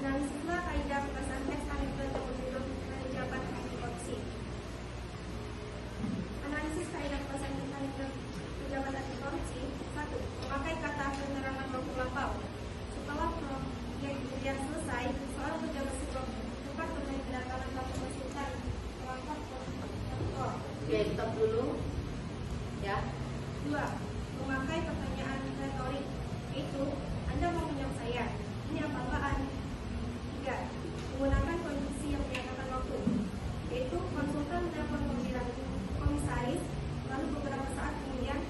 Analisislah kaidah pembahasan teks anekdot yang menunjuk manajemen anti korupsi. Analisis kaidah pembahasan teks anekdot manajemen anti korupsi. 1. Memakai kata penerangan waktu lampau. Setelah proyek dilihat selesai, seorang pejabat sebuah tempat menerima kedatangan satu konsultan kelompok kontrol. Oke, stop dulu. Ya. 2. Memakai pertanyaan retorik, yaitu Anda mau menjawab saya, ini apa-apaan? 3. Menggunakan kondisi yang menyatakan waktu, yaitu konsultan menelpon komisaris, lalu beberapa saat kemudian.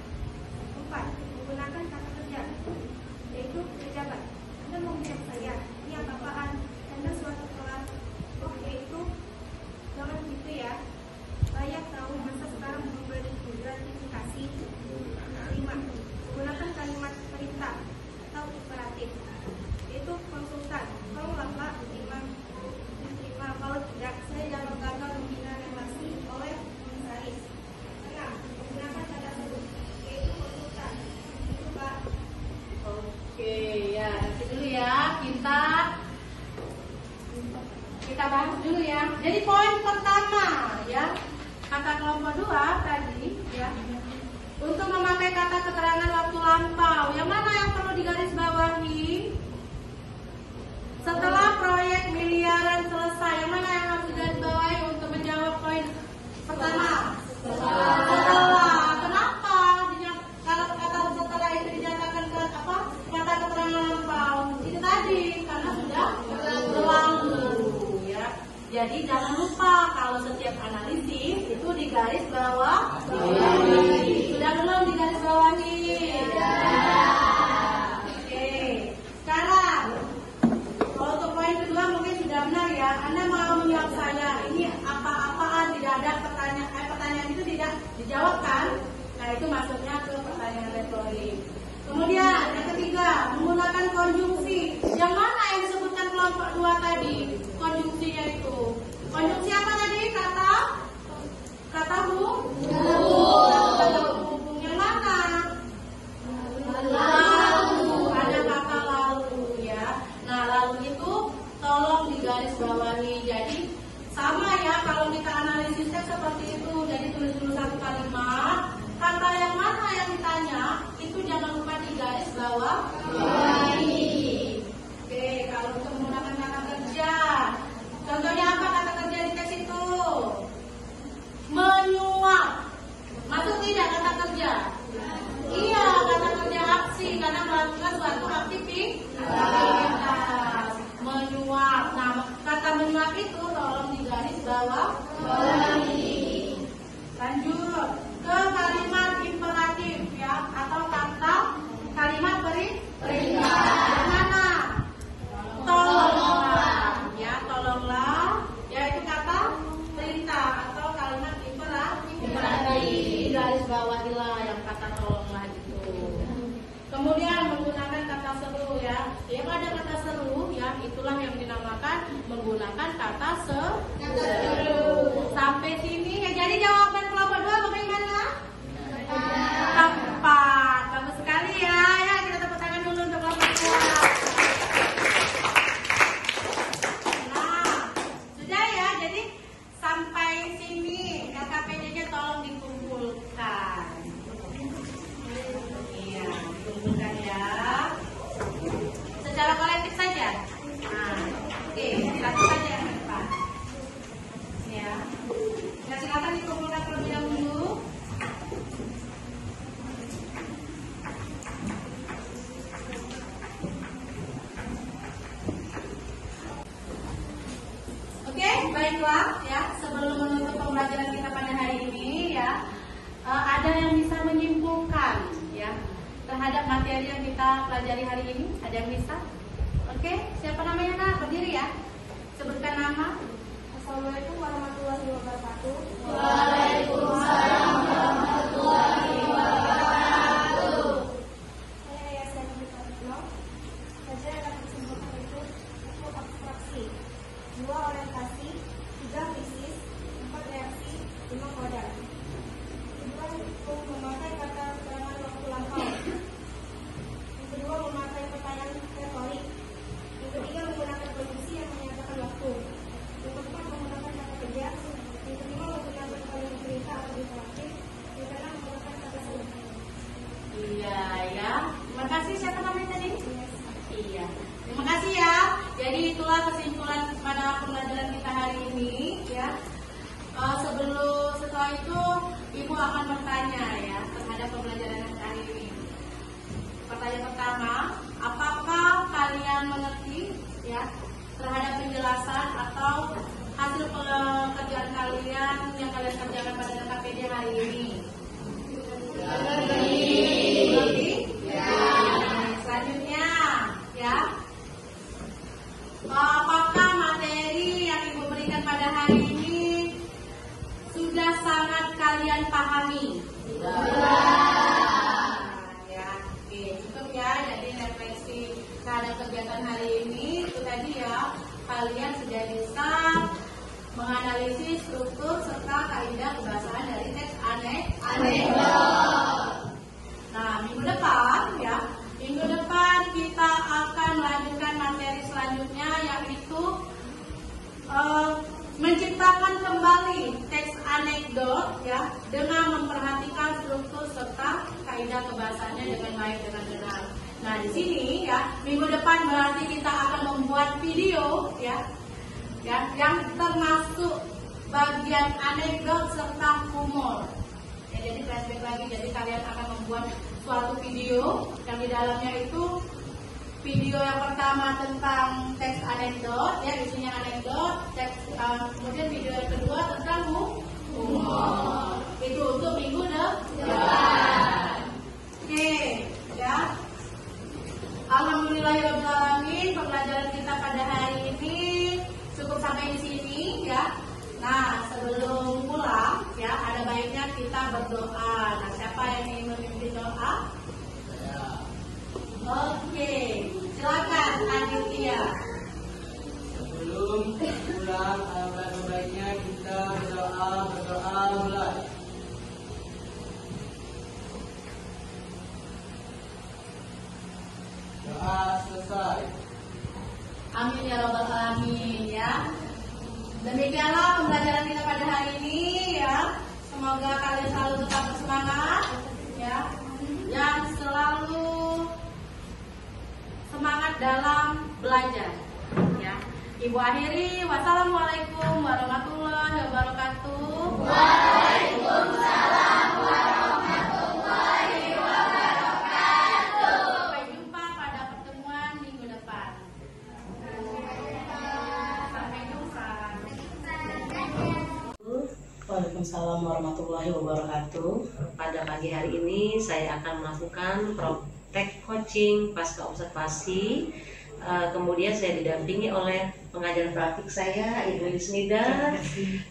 4. Menggunakan kata kerja, yaitu pejabat. Anda mau menjawab saya, ini apa-apaan? Anda suatu kelas, yaitu jangan gitu ya. Layak tahu masa sekarang memberi gratifikasi. 5. Menggunakan kalimat perintah atau imperatif, yaitu konsultan. Tolonglah Pak, diterima. Kalau tidak, saya jangan gagal membina relasi oleh komisaris. 6. Menggunakan kata sebut, yaitu konsultan. Itu Pak. Oke, ya, nanti dulu ya. Kita bahas dulu ya. Jadi poin pertama ya, kata kelompok 2 tadi ya. Untuk memakai kata keterangan waktu lampau, yang mana yang perlu digarisbawahi? Setelah proyek miliaran selesai, yang mana yang harus digarisbawahi untuk menjawab poin pertama? Setelah. Kenapa? Kalau kata setelah itu dinyatakan kata keterangan lampau? Itu tadi karena sudah berlalu ya. Jadi jangan lupa kalau setiap analisis itu digarisbawahi. Sudah belum digarisbawahi? Oke. Sekarang kalau untuk poin kedua mungkin sudah benar ya. Anda mau menjawab saya, ini apa-apaan, tidak ada pertanyaan itu tidak dijawabkan. Nah, itu masuknya ke pertanyaan retorik. Kemudian yang ketiga, menggunakan konjungsi. Yang mana yang disebutkan kelompok 2 tadi? Konjungsinya itu. Konjungsi apa tadi? Kata hubung. Yang mana? Lalu. Ada kata lalu ya. Nah, lalu itu tolong digarisbawahi. Jadi sama ya, kalau kita analisisnya seperti itu. Jadi tulis dulu satu kalimat. Kata yang mana yang ditanya itu jangan lupa digarisbawahi. Oke, kalau untuk menggunakan kata kerja, contohnya apa kata kerja di teks itu? terhadap materi yang kita pelajari hari ini? Ada yang bisa? Oke, siapa namanya Nak? Berdiri ya. Sebutkan nama. Assalamualaikum warahmatullahi wabarakatuh. Waalaikumsalam warahmatullahi wabarakatuh. Saya Yasin Abdullah. Pelajaran yang disebutkan itu 1 abstraksi, 2 orientasi, 3 krisis, 4 reaksi, 5 kodam. Kedua itu memakai kata keterangan waktu lampau. Yang kedua memakai pertanyaan retorik. Yang ketiga menggunakan kondisi yang menyatakan waktu. Yang keempat menggunakan kata kerja. Yang kelima menggunakan kalimat cerita atau interaktif. Yang keenam menggunakan kata sulit. Iya ya. Terima kasih. Siapa namanya tadi? Iya. Terima kasih ya. Jadi itulah kesimpulan pada pembelajaran kita hari ini ya. Setelah itu Ibu akan bertanya ya terhadap pembelajaran hari ini. Pertanyaan pertama, apakah kalian mengerti ya terhadap penjelasan atau hasil pekerjaan kalian yang kalian kerjakan pada KPD hari ini? Mengerti? Ya. Selanjutnya ya. Apakah materi yang Ibu berikan pada hari ini sudah sangat kalian pahami? Ya, oke, cukup ya. Jadi refleksi terhadap kegiatan hari ini itu tadi ya, kalian sudah bisa menganalisis struktur serta kaidah kebahasaan dari teks anekdot. Nah, minggu depan kita akan melanjutkan materi selanjutnya, yaitu menciptakan kembali teks anekdot ya dengan memperhatikan struktur serta kaidah kebahasaannya dengan baik dengan benar. Nah, di sini ya minggu depan berarti kita akan membuat video ya yang termasuk bagian anekdot serta humor. Ya, jadi flashback lagi, jadi kalian akan membuat suatu video yang di dalamnya itu video yang pertama tentang teks anekdot, ya isinya anekdot, kemudian video yang kedua tentang humor. Itu untuk minggu depan. Oke, ya. Alhamdulillahirabbil alamin, pembelajaran kita pada hari ini cukup sampai di sini ya. Nah, sebelum pulang ya ada baiknya kita berdoa. Nah, siapa yang ingin memimpin doa? Oke, silakan Aditya. Sebelum pulang, alangkah baiknya kita berdoa mulai. Doa selesai. Amin ya robbal alamin ya. Demikianlah pembelajaran kita pada hari ini ya. Semoga kalian selalu tetap bersemangat ya. Dan selalu semangat dalam belajar ya. Ibu akhiri, wassalamualaikum warahmatullahi wabarakatuh. Waalaikumsalam warahmatullahi wabarakatuh. Sampai jumpa pada pertemuan minggu depan. Sampai jumpa. Waalaikumsalam warahmatullahi wabarakatuh. Pada pagi hari ini saya akan melakukan praktek coaching pasca observasi. Kemudian saya didampingi oleh pengajar praktik saya, Ibu Yusnida,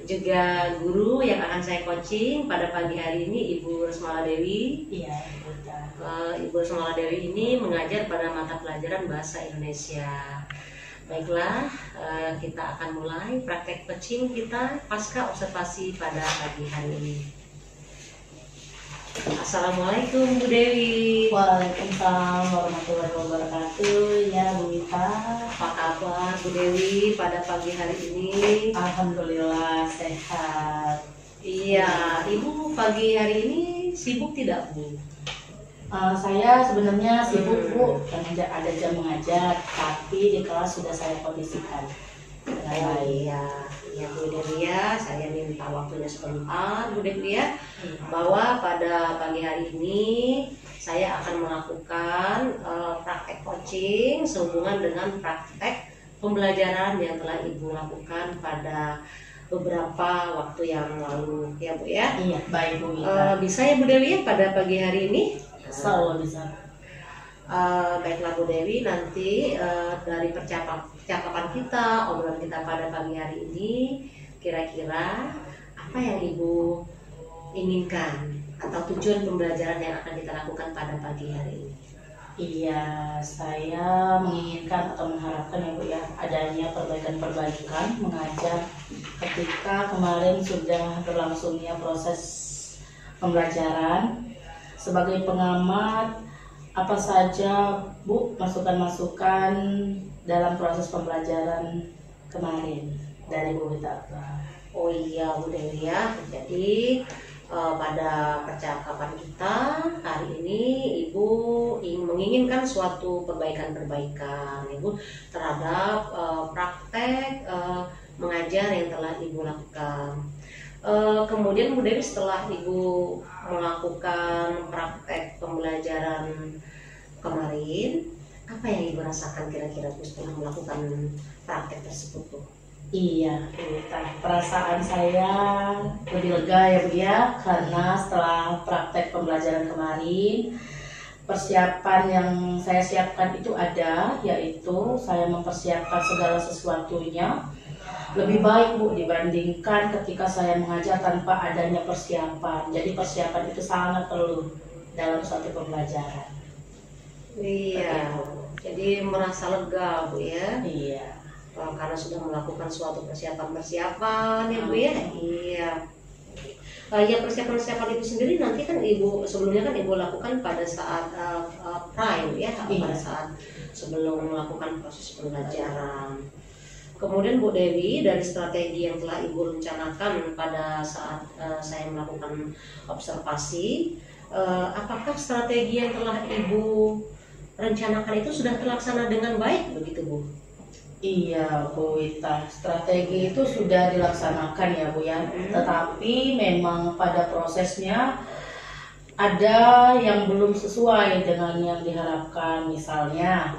juga guru yang akan saya coaching pada pagi hari ini, Ibu Resmala Dewi. Iya, Ibu Resmala Dewi ini mengajar pada mata pelajaran Bahasa Indonesia. Baiklah, kita akan mulai praktek coaching kita pasca observasi pada pagi hari ini. Assalamualaikum Bu Dewi. Waalaikumsalam warahmatullahi wabarakatuh. Ya Bu Wita, Apa kabar Bu Dewi pada pagi hari ini? alhamdulillah sehat. Iya, Ibu pagi hari ini sibuk tidak Bu? Saya sebenarnya sibuk Bu, karena ada jam mengajar, tapi di kelas sudah saya kondisikan dengan baik. Ya Bu Dewi ya, saya minta waktunya sebentar Bu Dewi ya, bahwa pada pagi hari ini saya akan melakukan praktek coaching sehubungan dengan praktek pembelajaran yang telah Ibu lakukan pada beberapa waktu yang lalu ya Bu ya. Iya, baik Bu Wita. Bisa ya Bu Dewi ya pada pagi hari ini? Selalu bisa. Baiklah Bu Dewi, nanti dari percakapan kita, obrolan kita pada pagi hari ini, kira-kira apa yang Ibu inginkan atau tujuan pembelajaran yang akan kita lakukan pada pagi hari ini? Iya, saya menginginkan atau mengharapkan ya Bu ya, adanya perbaikan-perbaikan mengajar ketika kemarin sudah berlangsungnya proses pembelajaran. Sebagai pengamat, apa saja Bu masukan-masukan dalam proses pembelajaran kemarin dari Bu Wita? Oh iya Bu Dewi ya, jadi pada percakapan kita hari ini Ibu menginginkan suatu perbaikan-perbaikan Ibu terhadap praktek mengajar yang telah Ibu lakukan. Kemudian Bu Dewi, setelah Ibu melakukan praktek pembelajaran kemarin, apa yang Ibu rasakan kira-kira Bu setelah melakukan praktek tersebut Bu? Iya, perasaan saya lebih lega ya Bu ya, karena setelah praktek pembelajaran kemarin, persiapan yang saya siapkan itu ada, yaitu saya mempersiapkan segala sesuatunya lebih baik Bu dibandingkan ketika saya mengajar tanpa adanya persiapan. Jadi persiapan itu sangat perlu dalam suatu pembelajaran. Iya, jadi merasa lega Bu ya. Iya. Karena sudah melakukan suatu persiapan ya Bu ya. Iya. Ya persiapan itu sendiri nanti kan Ibu sebelumnya kan Ibu lakukan pada saat prime ya, pada saat sebelum melakukan proses pembelajaran. Kemudian Bu Dewi, dari strategi yang telah Ibu rencanakan pada saat saya melakukan observasi, apakah strategi yang telah Ibu rencanakan itu sudah terlaksana dengan baik begitu Bu? Iya Bu Wita, strategi itu sudah dilaksanakan ya Bu ya, tetapi memang pada prosesnya ada yang belum sesuai dengan yang diharapkan. Misalnya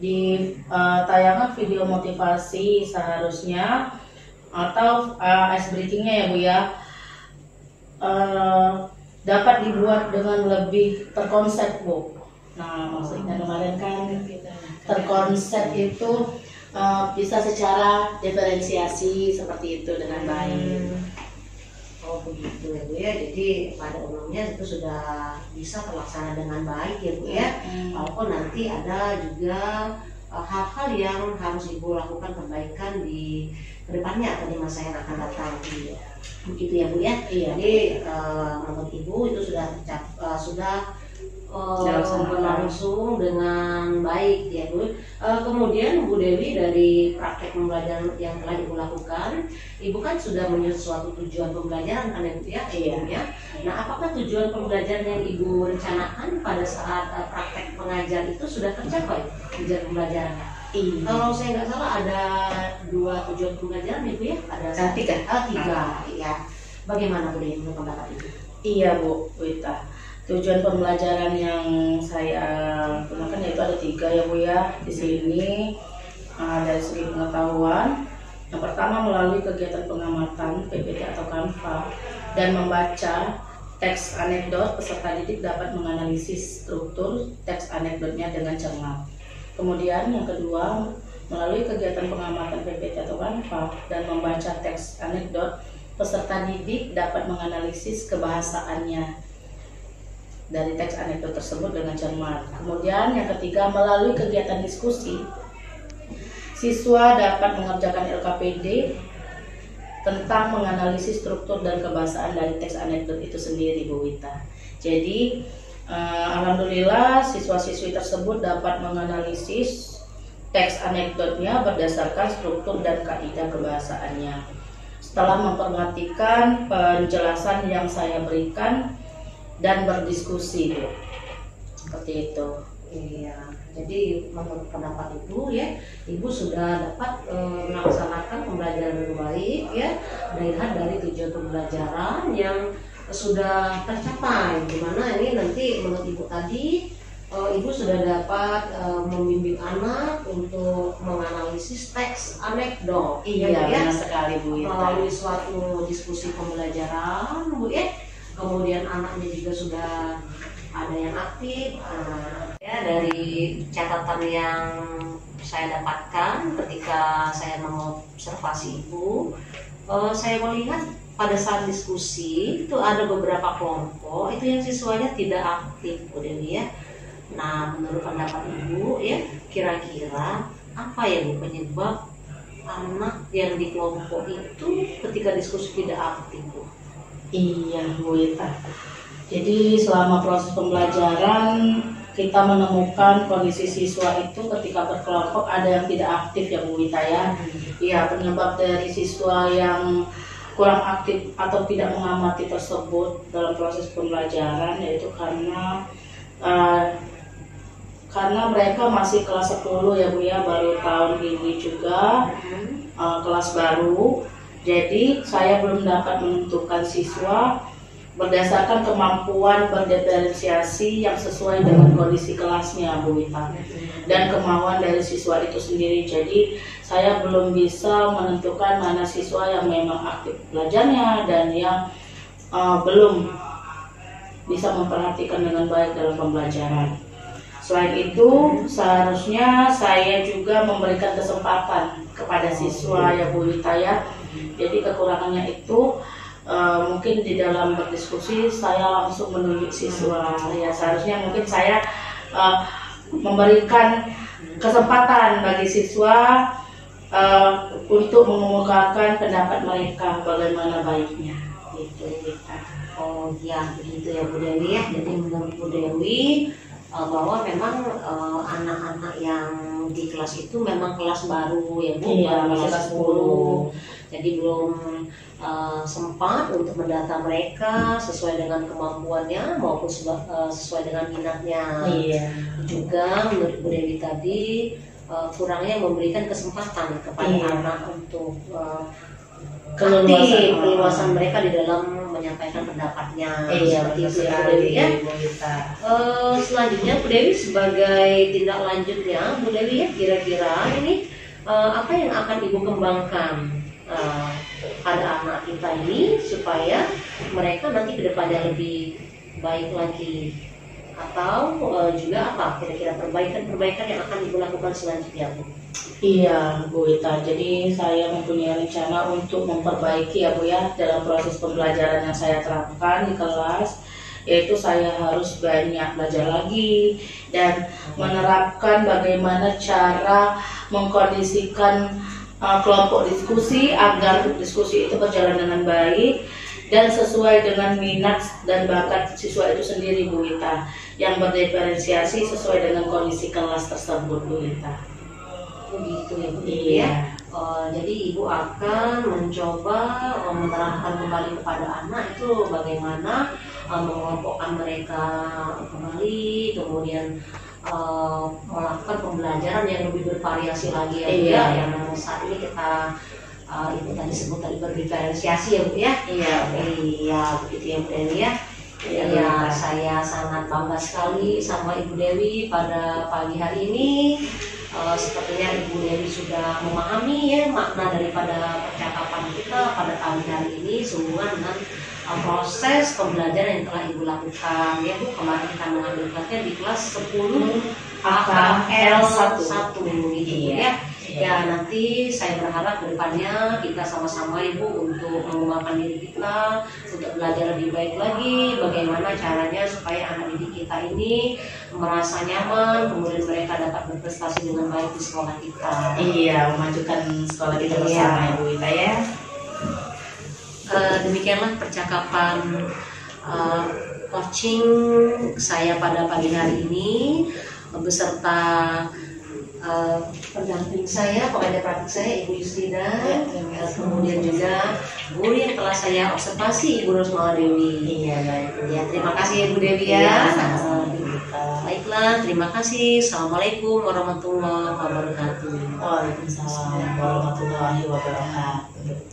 di tayangan video motivasi seharusnya atau ice breathingnya ya Bu ya, dapat dibuat dengan lebih terkonsep Bu. Nah maksudnya kemarin kan terkonsep itu bisa secara diferensiasi seperti itu dengan baik. Oh begitu ya Bu ya, jadi pada umumnya itu sudah bisa terlaksana dengan baik ya Bu ya. Walaupun nanti ada juga hal-hal yang harus Ibu lakukan perbaikan di kedepannya atau di masa yang akan datang. Begitu ya Bu ya. Jadi menurut Ibu itu sudah berlangsung dengan baik ya Bu. Kemudian Bu Dewi, dari praktek pembelajaran yang telah Ibu lakukan, Ibu kan sudah menyusun suatu tujuan pembelajaran kan ya Bu ya? Iya. Nah apakah tujuan pembelajaran yang Ibu rencanakan pada saat praktek pengajar itu sudah tercapai tujuan pembelajaran? Iya. Kalau saya nggak salah ada 2 tujuan pembelajaran ya Bu ya? Ada 3. Iya. Bagaimana Bu Dewi menurut pendapat Ibu? Iya Bu Wita, tujuan pembelajaran yang saya gunakan yaitu ada 3 ya Bu ya. Di sini dari segi pengetahuan, yang pertama melalui kegiatan pengamatan PPT atau Canva dan membaca teks anekdot, peserta didik dapat menganalisis struktur teks anekdotnya dengan cermat. Kemudian yang kedua, melalui kegiatan pengamatan PPT atau Canva dan membaca teks anekdot, peserta didik dapat menganalisis kebahasaannya dari teks anekdot tersebut dengan cermat. Kemudian yang ketiga, melalui kegiatan diskusi, siswa dapat mengerjakan LKPD tentang menganalisis struktur dan kebahasaan dari teks anekdot itu sendiri Bu Wita. Jadi alhamdulillah siswa-siswi tersebut dapat menganalisis teks anekdotnya berdasarkan struktur dan kaidah kebahasaannya. Setelah memperhatikan penjelasan yang saya berikan dan berdiskusi Bu. Seperti itu. Iya, jadi menurut pendapat Ibu ya, Ibu sudah dapat melaksanakan pembelajaran dengan baik ya, dilihat dari tujuan pembelajaran yang sudah tercapai. Dimana ini nanti menurut Ibu tadi, Ibu sudah dapat membimbing anak untuk menganalisis teks anekdot. Iya, ya, benar sekali Bu. Melalui suatu diskusi pembelajaran Bu ya. Kemudian anaknya juga sudah ada yang aktif, ya dari catatan yang saya dapatkan ketika saya mengobservasi Ibu, saya melihat pada saat diskusi itu ada beberapa kelompok itu yang siswanya tidak aktif, Bu Dewi ya. Nah, menurut pendapat Ibu ya, kira-kira apa ya Bu penyebab anak yang di kelompok itu ketika diskusi tidak aktif, Bu? Iya, Bu Ita. Jadi selama proses pembelajaran kita menemukan kondisi siswa itu ketika berkelompok ada yang tidak aktif ya Bu Ita ya. Iya, penyebab dari siswa yang kurang aktif atau tidak mengamati tersebut dalam proses pembelajaran yaitu karena mereka masih kelas 10 ya Bu ya, baru tahun ini juga kelas baru. Jadi saya belum dapat menentukan siswa berdasarkan kemampuan berdiferensiasi yang sesuai dengan kondisi kelasnya Bu Wita dan kemauan dari siswa itu sendiri. Jadi saya belum bisa menentukan mana siswa yang memang aktif belajarnya dan yang belum bisa memperhatikan dengan baik dalam pembelajaran. Selain itu, seharusnya saya juga memberikan kesempatan kepada siswa ya Bu Wita ya. Jadi kekurangannya itu mungkin di dalam berdiskusi saya langsung menunjuk siswa ya, seharusnya mungkin saya memberikan kesempatan bagi siswa untuk mengemukakan pendapat mereka bagaimana baiknya gitu kita. Oh ya begitu ya Bu Dewi ya. Jadi menurut Bu Dewi bahwa memang anak-anak yang di kelas itu memang kelas baru ya Bu, iya, baru kelas 10. Jadi belum sempat untuk mendata mereka sesuai dengan kemampuannya maupun sesuai dengan minatnya. Iya. Juga menurut Bu Dewi tadi kurangnya memberikan kesempatan kepada anak untuk keluasan mereka di dalam menyampaikan pendapatnya. Iya, seperti itu ya Bu Dewi ya. Selanjutnya Bu Dewi sebagai tindak lanjutnya Bu Dewi ya, kira-kira ini apa yang akan Ibu kembangkan pada anak kita ini supaya mereka nanti kedepannya lebih baik lagi, atau juga apa kira-kira perbaikan yang akan Ibu lakukan selanjutnya Bu? Iya Bu Wita, jadi saya mempunyai rencana untuk memperbaiki ya Bu ya dalam proses pembelajaran yang saya terapkan di kelas, yaitu saya harus banyak belajar lagi dan menerapkan bagaimana cara mengkondisikan kelompok diskusi agar diskusi itu berjalan dengan baik dan sesuai dengan minat dan bakat siswa itu sendiri Bu Wita, yang berdiferensiasi sesuai dengan kondisi kelas tersebut Bu Wita. Begitu ya Bu Dewi ya. Jadi Ibu akan mencoba menerapkan kembali kepada anak itu bagaimana mengelompokkan mereka kembali, kemudian melakukan pembelajaran yang lebih bervariasi lagi ya Bu ya. Yang saat ini kita Ibu tadi sebut tadi berdiferensiasi ya Bu ya. Iya begitu ya Bu Dewi ya. Ya, saya sangat bangga sekali sama Ibu Dewi pada pagi hari ini. Sepertinya Ibu Dewi sudah memahami ya makna daripada percakapan kita pada pagi hari ini sehubungan dengan proses pembelajaran yang telah Ibu lakukan ya Bu. Kemarin kita mengambil kelasnya di kelas 10 AKL 1 gitu ya. Ya nanti saya berharap ke depannya kita sama-sama Ibu untuk mengembangkan diri kita untuk belajar lebih baik lagi, bagaimana caranya supaya anak didik kita ini merasa nyaman, kemudian mereka dapat berprestasi dengan baik di sekolah kita. Iya, memajukan sekolah kita bersama ya Bu Wita ya. Demikianlah percakapan coaching saya pada pagi hari ini beserta pendamping saya, pengajar praktik saya Ibu Yusrida, kemudian juga guru yang telah saya observasi Ibu Rosmala Dewi. Ya, terima kasih Ibu Dewi ya. Baiklah, terima kasih. Assalamualaikum warahmatullahi wabarakatuh. Waalaikumsalam warahmatullahi wabarakatuh.